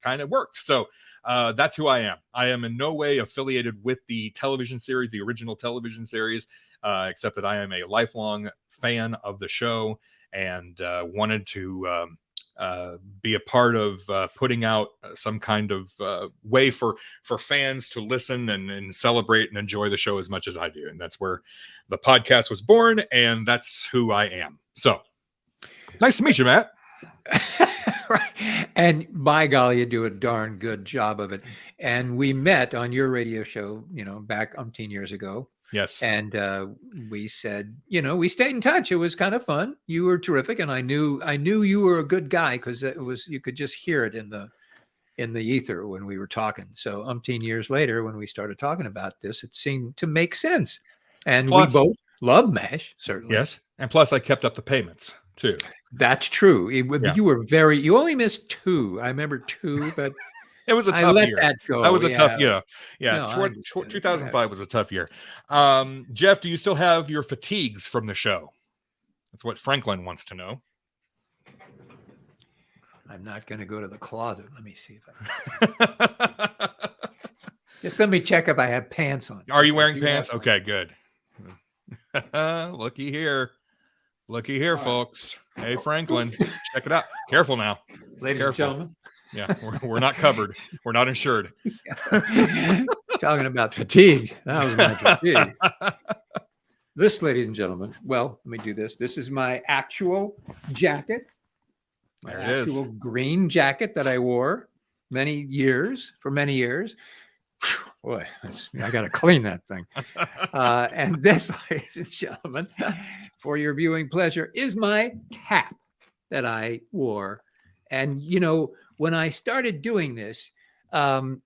kind of worked. So that's who I am. I am in no way affiliated with the television series, the original television series, except that I am a lifelong fan of the show and wanted to be a part of putting out some kind of way for fans to listen and celebrate and enjoy the show as much as I do. And that's where the podcast was born, and that's who I am. So nice to meet you, Matt.
Right. And by golly, you do a darn good job of it. And we met on your radio show, back umpteen years ago.
Yes.
And we said, we stayed in touch. It was kind of fun. You were terrific, and I knew you were a good guy because you could just hear it in the ether when we were talking. So umpteen years later, when we started talking about this, it seemed to make sense. And we both love MASH, certainly.
Yes, and plus I kept up the payments too.
That's true. You only missed 2. I remember 2, but.
It was a tough year.
That go.
That was a tough year. Yeah.
No,
2005 was a tough year. Jeff, do you still have your fatigues from the show? That's what Franklin wants to know.
I'm not going to go to the closet. Let me see if just let me check if I have pants on.
Are you wearing pants? Okay, good. Looky here, folks. Hey, Franklin, check it out. Careful now.
Ladies and gentlemen.
Yeah, we're not covered. We're not insured.
Talking about fatigue. That was my fatigue. This, ladies and gentlemen, well, let me do this. This is my actual jacket.
There it is.
Actual green jacket that I wore for many years. Boy, I got to clean that thing. And this, ladies and gentlemen, for your viewing pleasure, is my cap that I wore. And, when I started doing this, I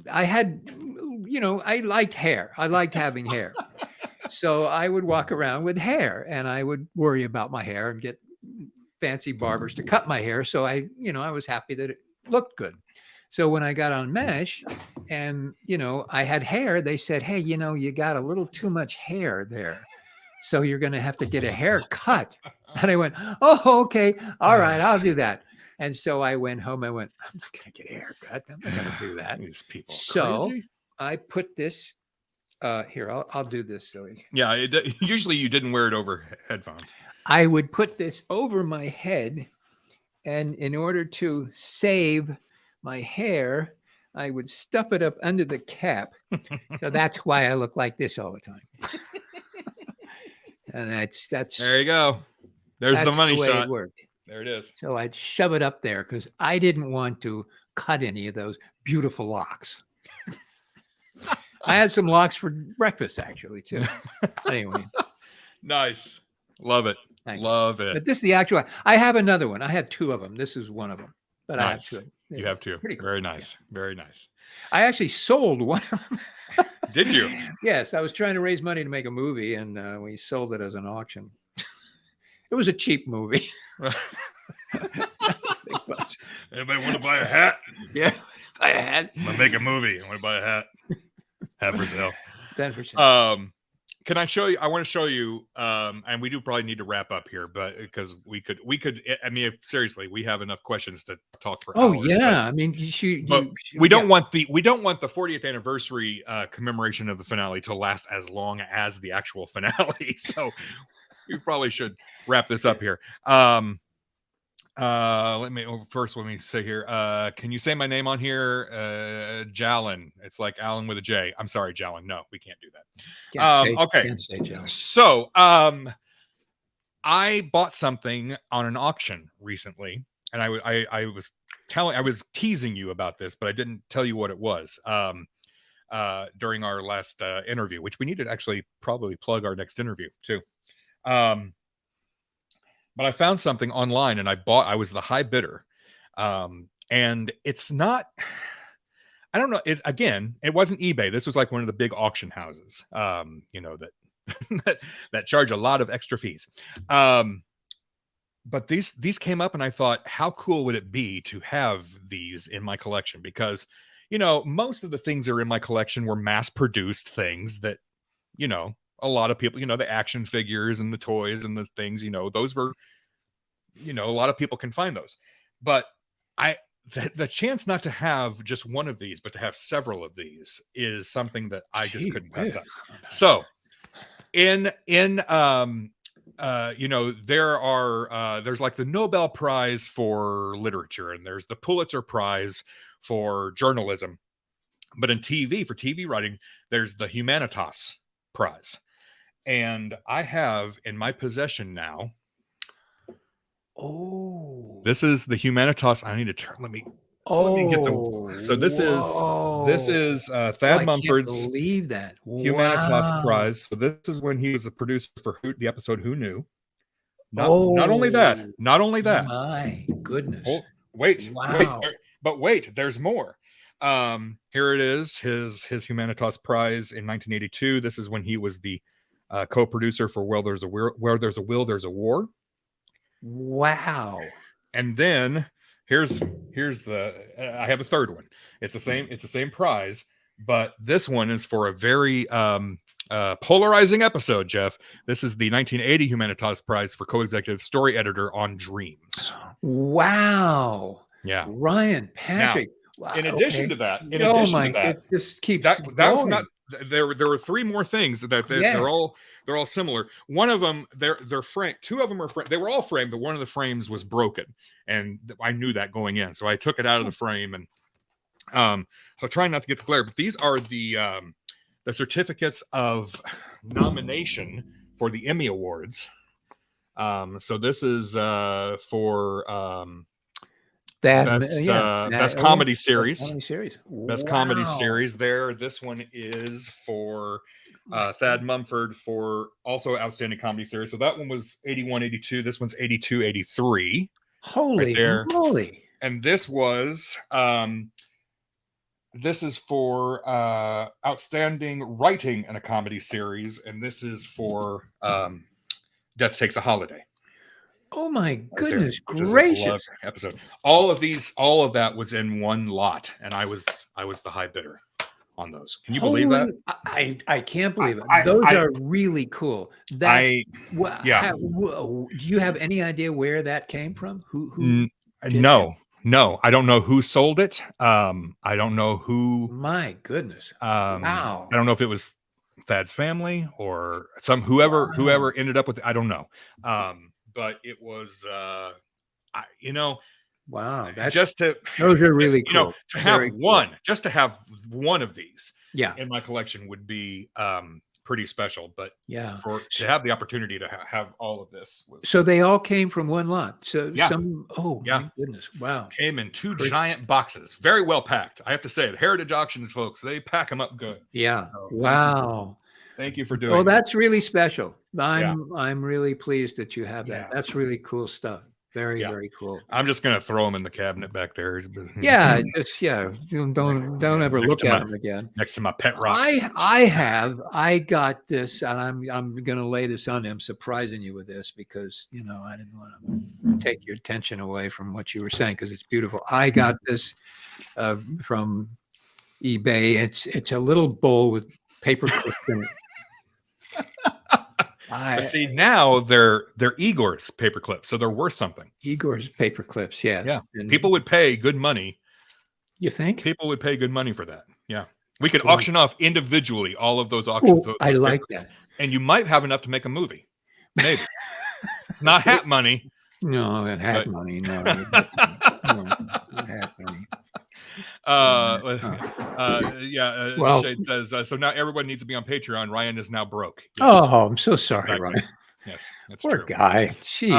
had, I liked hair. I liked having hair. So I would walk around with hair, and I would worry about my hair and get fancy barbers to cut my hair. So I was happy that it looked good. So when I got on MASH and, I had hair, they said, hey, you got a little too much hair there. So you're going to have to get a haircut. And I went, oh, okay. All right, I'll do that. And so I went home. I went, I'm not going to get a haircut. I'm not going to do that.
These people
so
crazy.
I put this here. I'll do this. So
yeah, usually you didn't wear it over headphones.
I would put this over my head. And in order to save my hair, I would stuff it up under the cap. So that's why I look like this all the time. And that's there
you go. There's the money shot.
It worked.
There it is.
So I'd shove it up there because I didn't want to cut any of those beautiful locks. I had some locks for breakfast, actually, too. Anyway.
Nice. Love it. Love it.
But this is the actual. I have another one. I had 2 of them. This is one of them. But
nice.
I have 2.
You have 2.
Pretty cool.
Very nice. Yeah. Very nice.
I actually sold one of them.
Did you?
Yes. I was trying to raise money to make a movie, and we sold it as an auction. It was a cheap movie.
Anybody want to buy a hat?
Yeah, buy a hat.
I'm gonna make a movie. I want to buy a hat. Hat for sale.
10%.
Can I show you? I want to show you. And we do probably need to wrap up here, but because we could. I mean, seriously, we have enough questions to talk for hours.
Oh yeah, I mean,
we don't want the 40th anniversary commemoration of the finale to last as long as the actual finale. So we probably should wrap this up here. Let me say here. Can you say my name on here? Jalen. It's like Alan with a J. I'm sorry, Jalen. No, we can't do that. Okay.
Can't say Jalen.
So, I bought something on an auction recently, and I was teasing you about this, but I didn't tell you what it was. During our last interview, which we need to actually probably plug our next interview too. But I found something online, and I was the high bidder. And it's not, I don't know. It's, again, it wasn't eBay. This was like one of the big auction houses, that charge a lot of extra fees. But these came up, and I thought, how cool would it be to have these in my collection? Because, most of the things that are in my collection were mass produced things that, a lot of people, the action figures and the toys and the things, those were, a lot of people can find those. But the chance not to have just one of these, but to have several of these is something that I just couldn't pass up. So there's like the Nobel Prize for literature, and there's the Pulitzer Prize for journalism. But for TV writing, there's the Humanitas Prize. And I have in my possession now, this is the Humanitas. I need to turn. Let me get them. So this is Thad Mumford's.
I can't believe that.
Humanitas Prize. So this is when he was a producer for the episode Who Knew. Not only that.
My goodness.
Wait, there's more. Here it is. His Humanitas Prize in 1982. This is when he was the co-producer for Where There's a Will, There's a War.
Wow.
And then here's the I have a third one. It's the same prize, but this one is for a very polarizing episode, Jeff. This is the 1980 Humanitas Prize for co-executive story editor on Dreams.
Wow.
Yeah.
Ryan Patrick.
Now, wow. In addition to that,
it just keeps
that was not there were three more things that they're all similar. One of them, they're framed. Two of them are framed. They were all framed, but one of the frames was broken, and I knew that going in, so I took it out of the frame, and so trying not to get the glare. But these are the certificates of nomination for the Emmy Awards. So this is for best comedy series. Best comedy series there. This one is for Thad Mumford for also outstanding comedy series. So that one was 81, 82. This one's 82, 83.
Holy moly.
And this was this is for outstanding writing in a comedy series, and this is for Death Takes a Holiday.
Oh my goodness gracious.
Episode. All of that was in one lot, and I was the high bidder on those. Can you believe that?
I can't believe it. Those are really cool. Do you have any idea where that came from? Who
No, I don't know who sold it. I don't know who.
My goodness. Wow.
I don't know if it was Thad's family or whoever ended up with it. I don't know. But it was,
wow.
Those
are really cool.
To have just to have one of these, in my collection would be pretty special. But to have the opportunity to have all of this,
so they all came from one lot. So my goodness, wow!
Came in two giant boxes, very well packed. I have to say, the Heritage Auctions folks, they pack them up good.
Yeah. So, wow.
Thank you for doing.
Oh, that's really special. I'm really pleased that you have that. Yeah. That's really cool stuff. Very cool.
I'm just gonna throw them in the cabinet back there.
Don't ever look at them again.
Next to my pet rock.
I got this, and I'm gonna lay this on him, surprising you with this because I didn't want to take your attention away from what you were saying because it's beautiful. I got this from eBay. It's a little bowl with paper clips in it.
See, now they're Igor's paper clips, so they're worth something.
Igor's paper clips, yes.
Yeah. And people would pay good money.
You think?
People would pay good money for that. Yeah. We could auction off individually all of those auctions.
I like that.
And you might have enough to make a movie. Maybe. Not hat money.
No, hat money. No, hat money.
Shade says so now everyone needs to be on Patreon. Ryan is now broke.
Yes. Oh, I'm so sorry, Ryan.
Yes, that's
poor
true.
Guy. Gee,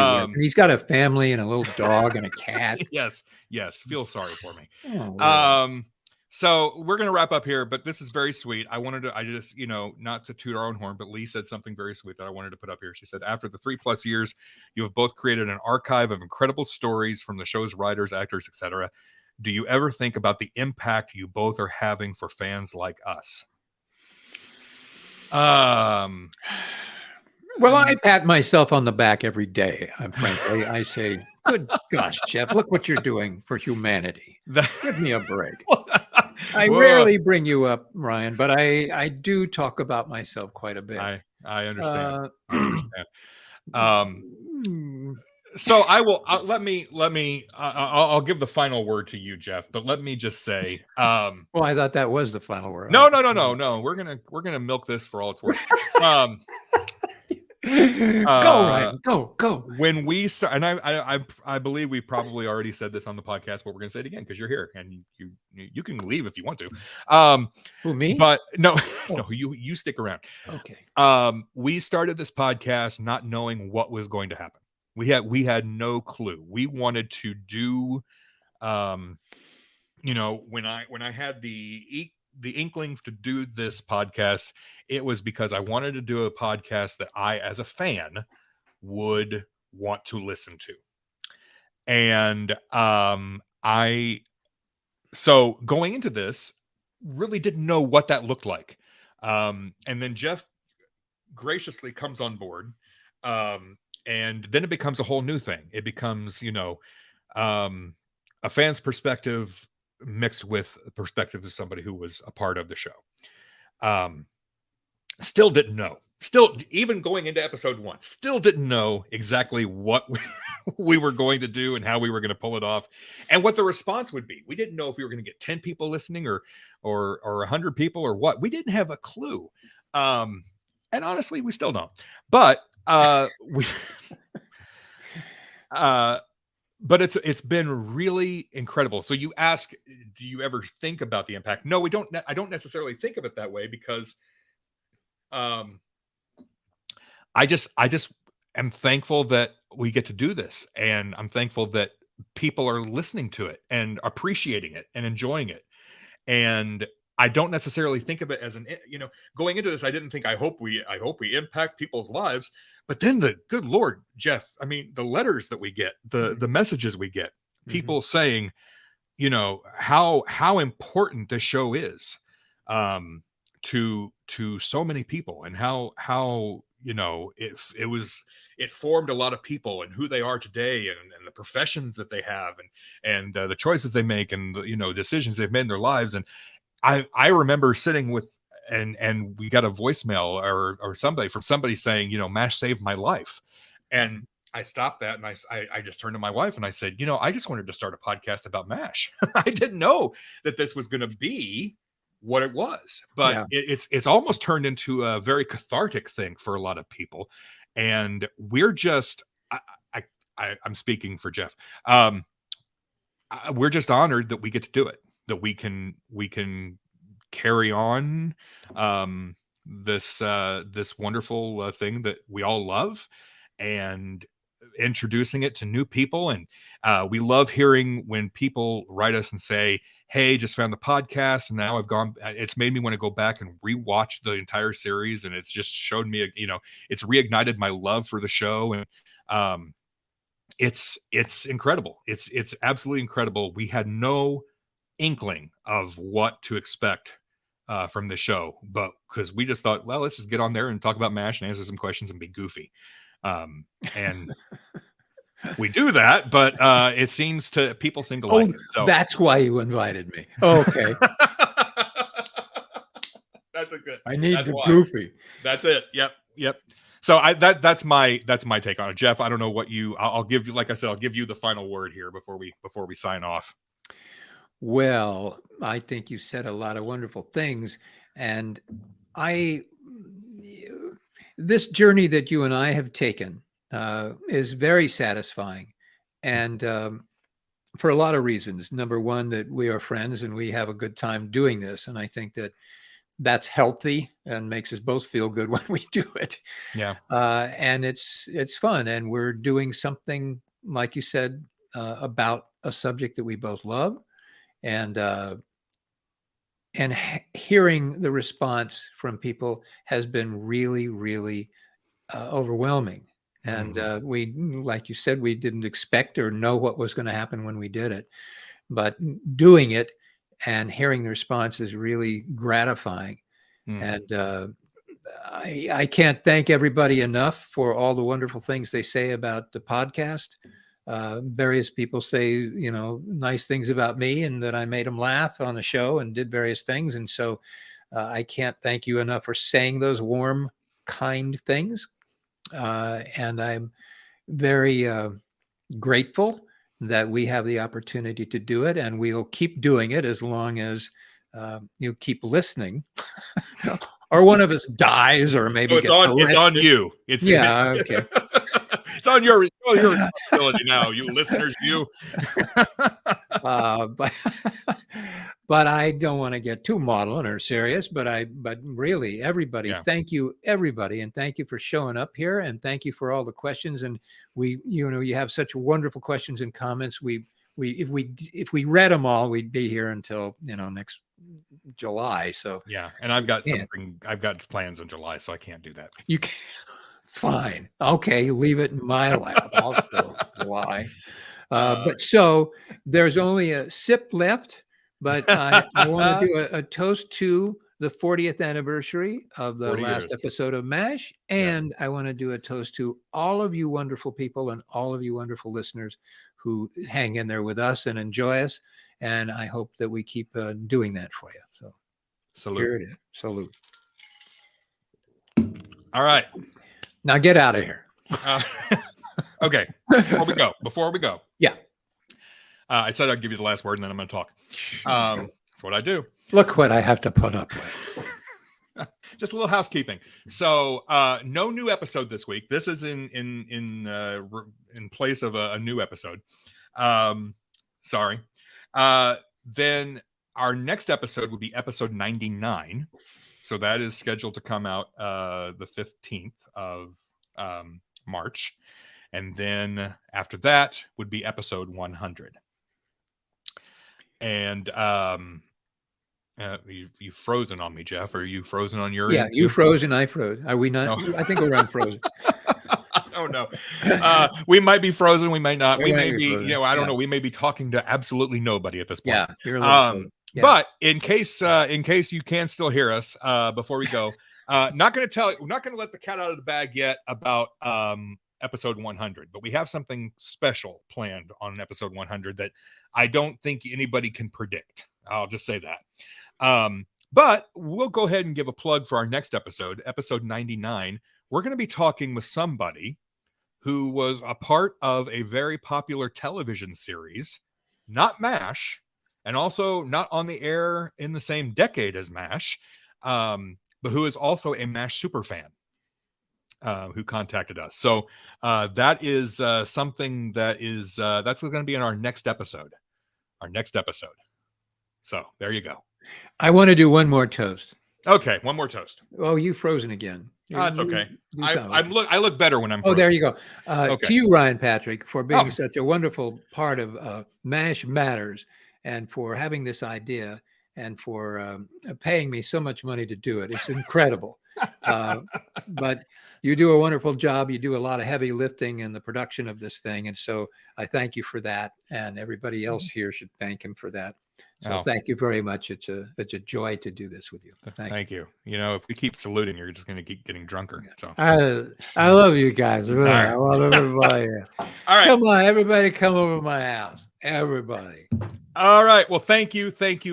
he's got a family and a little dog and a cat.
yes. Feel sorry for me. Oh, so we're gonna wrap up here, but this is very sweet. I just not to toot our own horn, but Lee said something very sweet that I wanted to put up here. She said, after the 3+ years, you have both created an archive of incredible stories from the show's writers, actors, etc. do you ever think about the impact you both are having for fans like us?
Well, I pat myself on the back every day. Frankly, I say, "Good gosh, Jeff, look what you're doing for humanity. Give me a break." I rarely bring you up, Ryan, but I do talk about myself quite a bit.
I understand. I
Uh,
understand. So I'll give the final word to you, Jeff, but let me just say,
well, I thought that was the final word.
no. We're gonna milk this for all it's worth.
Go, Ryan, go.
When we start, and I believe we've probably already said this on the podcast, but we're gonna say it again because you're here and you can leave if you want to.
Who, me?
But no, no, you stick around.
Okay.
We started this podcast not knowing what was going to happen. We had no clue. We wanted to do, when I had the inkling to do this podcast, it was because I wanted to do a podcast that I, as a fan, would want to listen to. And so going into this, really didn't know what that looked like. And then Jeff graciously comes on board. And then it becomes a whole new thing. It becomes, a fan's perspective mixed with the perspective of somebody who was a part of the show. Still didn't know. Still, even going into episode 1, still didn't know exactly what we were going to do and how we were going to pull it off and what the response would be. We didn't know if we were going to get 10 people listening or 100 people or what. We didn't have a clue. And honestly, we still don't. But but it's been really incredible. So you ask, do you ever think about the impact? No, we don't. I don't necessarily think of it that way because I just am thankful that we get to do this, and I'm thankful that people are listening to it and appreciating it and enjoying it. And I don't necessarily think of it as going into this. I didn't think I hope we impact people's lives, but then the good Lord, Jeff, I mean, the letters that we get, the messages we get, people saying, how important this show is to so many people, and how it formed a lot of people and who they are today, and the professions that they have, and the choices they make, and decisions they've made in their lives. And I remember sitting with, and we got a voicemail or somebody saying, MASH saved my life. And I stopped that, and I just turned to my wife and I said, I just wanted to start a podcast about MASH. I didn't know that this was going to be what it was, but it's almost turned into a very cathartic thing for a lot of people. And we're just, I'm speaking for Jeff. We're just honored that we get to do it, that we can carry on this wonderful thing that we all love, and introducing it to new people. And we love hearing when people write us and say, hey, just found the podcast, and now it's made me want to go back and rewatch the entire series, and it's just showed me it's reignited my love for the show. And it's incredible. It's absolutely incredible. We had no inkling of what to expect from the show, but because we just thought, well, let's just get on there and talk about MASH and answer some questions and be goofy. And we do that, but people seem to like it. So
that's why you invited me. Okay.
That's a good.
I need the goofy.
That's it. Yep. So that's my take on it, Jeff. I don't know what I'll give you. Like I said, I'll give you the final word here before we sign off.
Well, I think you said a lot of wonderful things, and this journey that you and I have taken is very satisfying, and for a lot of reasons. Number one, that we are friends and we have a good time doing this, and I think that's healthy and makes us both feel good when we do it.
Yeah.
And it's fun, and we're doing something, like you said, about a subject that we both love, and hearing the response from people has been really, really overwhelming. And we, like you said, we didn't expect or know what was going to happen when we did it. but doing it and hearing the response is really gratifying. And I can't thank everybody enough for all the wonderful things they say about the podcast. Various people say, nice things about me and that I made them laugh on the show and did various things. And so I can't thank you enough for saying those warm, kind things. And I'm very grateful that we have the opportunity to do it, and we'll keep doing it as long as you keep listening. Or one of us dies, or maybe
it's on you. It's
okay.
It's on your responsibility now, you listeners.
But I don't want to get too maudlin or serious. But really, everybody, thank you, everybody, and thank you for showing up here, and thank you for all the questions. And you have such wonderful questions and comments. If we read them all, we'd be here until next July. So
and I've got plans in July, so I can't do that.
You can. Fine. Okay, leave it in my lap. I'll go July. But so there's only a sip left, but I want to do a toast to the 40th anniversary of the last episode of MASH. And I want to do a toast to all of you wonderful people and all of you wonderful listeners who hang in there with us and enjoy us. And I hope that we keep doing that for you. So
salute.
Here it is. Salute.
All right.
Now get out of here.
Okay. Before we go.
Yeah.
I said I'd give you the last word and then I'm going to talk. That's what I do.
Look what I have to put up with.
Just a little housekeeping. So no new episode this week. This is in place of a new episode. Sorry. Then our next episode would be episode 99. So that is scheduled to come out the 15th of March. And then after that would be episode 100. And you've frozen on me, Jeff. Are you frozen on your end?
You froze and I froze. Are we not? No. I think we're unfrozen.
Oh no. We might be frozen. We might not. We may be, I don't know. We may be talking to absolutely nobody at this point.
Yeah. You're a little
But in case you can still hear us before we go, we're not going to let the cat out of the bag yet about episode 100, but we have something special planned on episode 100 that I don't think anybody can predict. I'll just say that. But we'll go ahead and give a plug for our next episode 99. We're going to be talking with somebody who was a part of a very popular television series, not MASH, and also not on the air in the same decade as MASH, but who is also a MASH super fan who contacted us. So that is something that's going to be in our next episode. So there you go.
I want to do one more toast.
Okay, one more toast.
Oh, you've frozen again.
That's okay. I look better when I'm frozen.
Oh, there you go. To you, Ryan Patrick, for being such a wonderful part of MASH Matters, and for having this idea, and for paying me so much money to do it. It's incredible. But you do a wonderful job. You do a lot of heavy lifting in the production of this thing. And so I thank you for that. And everybody else here should thank him for that. So thank you very much. It's a joy to do this with you.
Thank you. If we keep saluting, you're just going to keep getting drunker. So
I love you guys. Really. Right. I love everybody.
All right.
Come on, everybody come over to my house. Everybody.
All right. Well, thank you,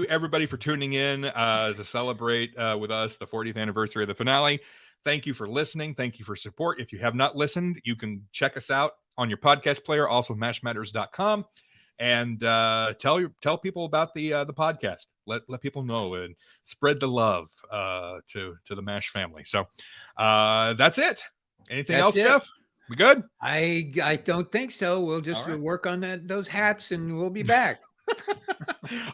everybody, for tuning in to celebrate with us the 40th anniversary of the finale. Thank you for listening. Thank you for support. If you have not listened, you can check us out on your podcast player, also mashmatters.com, and tell people about the podcast. Let people know and spread the love to the MASH family. So that's it. Anything else, Jeff? We good?
I don't think so. We'll just work on those hats and we'll be back.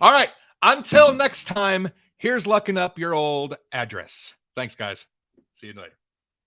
All right. Until next time, here's looking up your old address. Thanks, guys. See you later.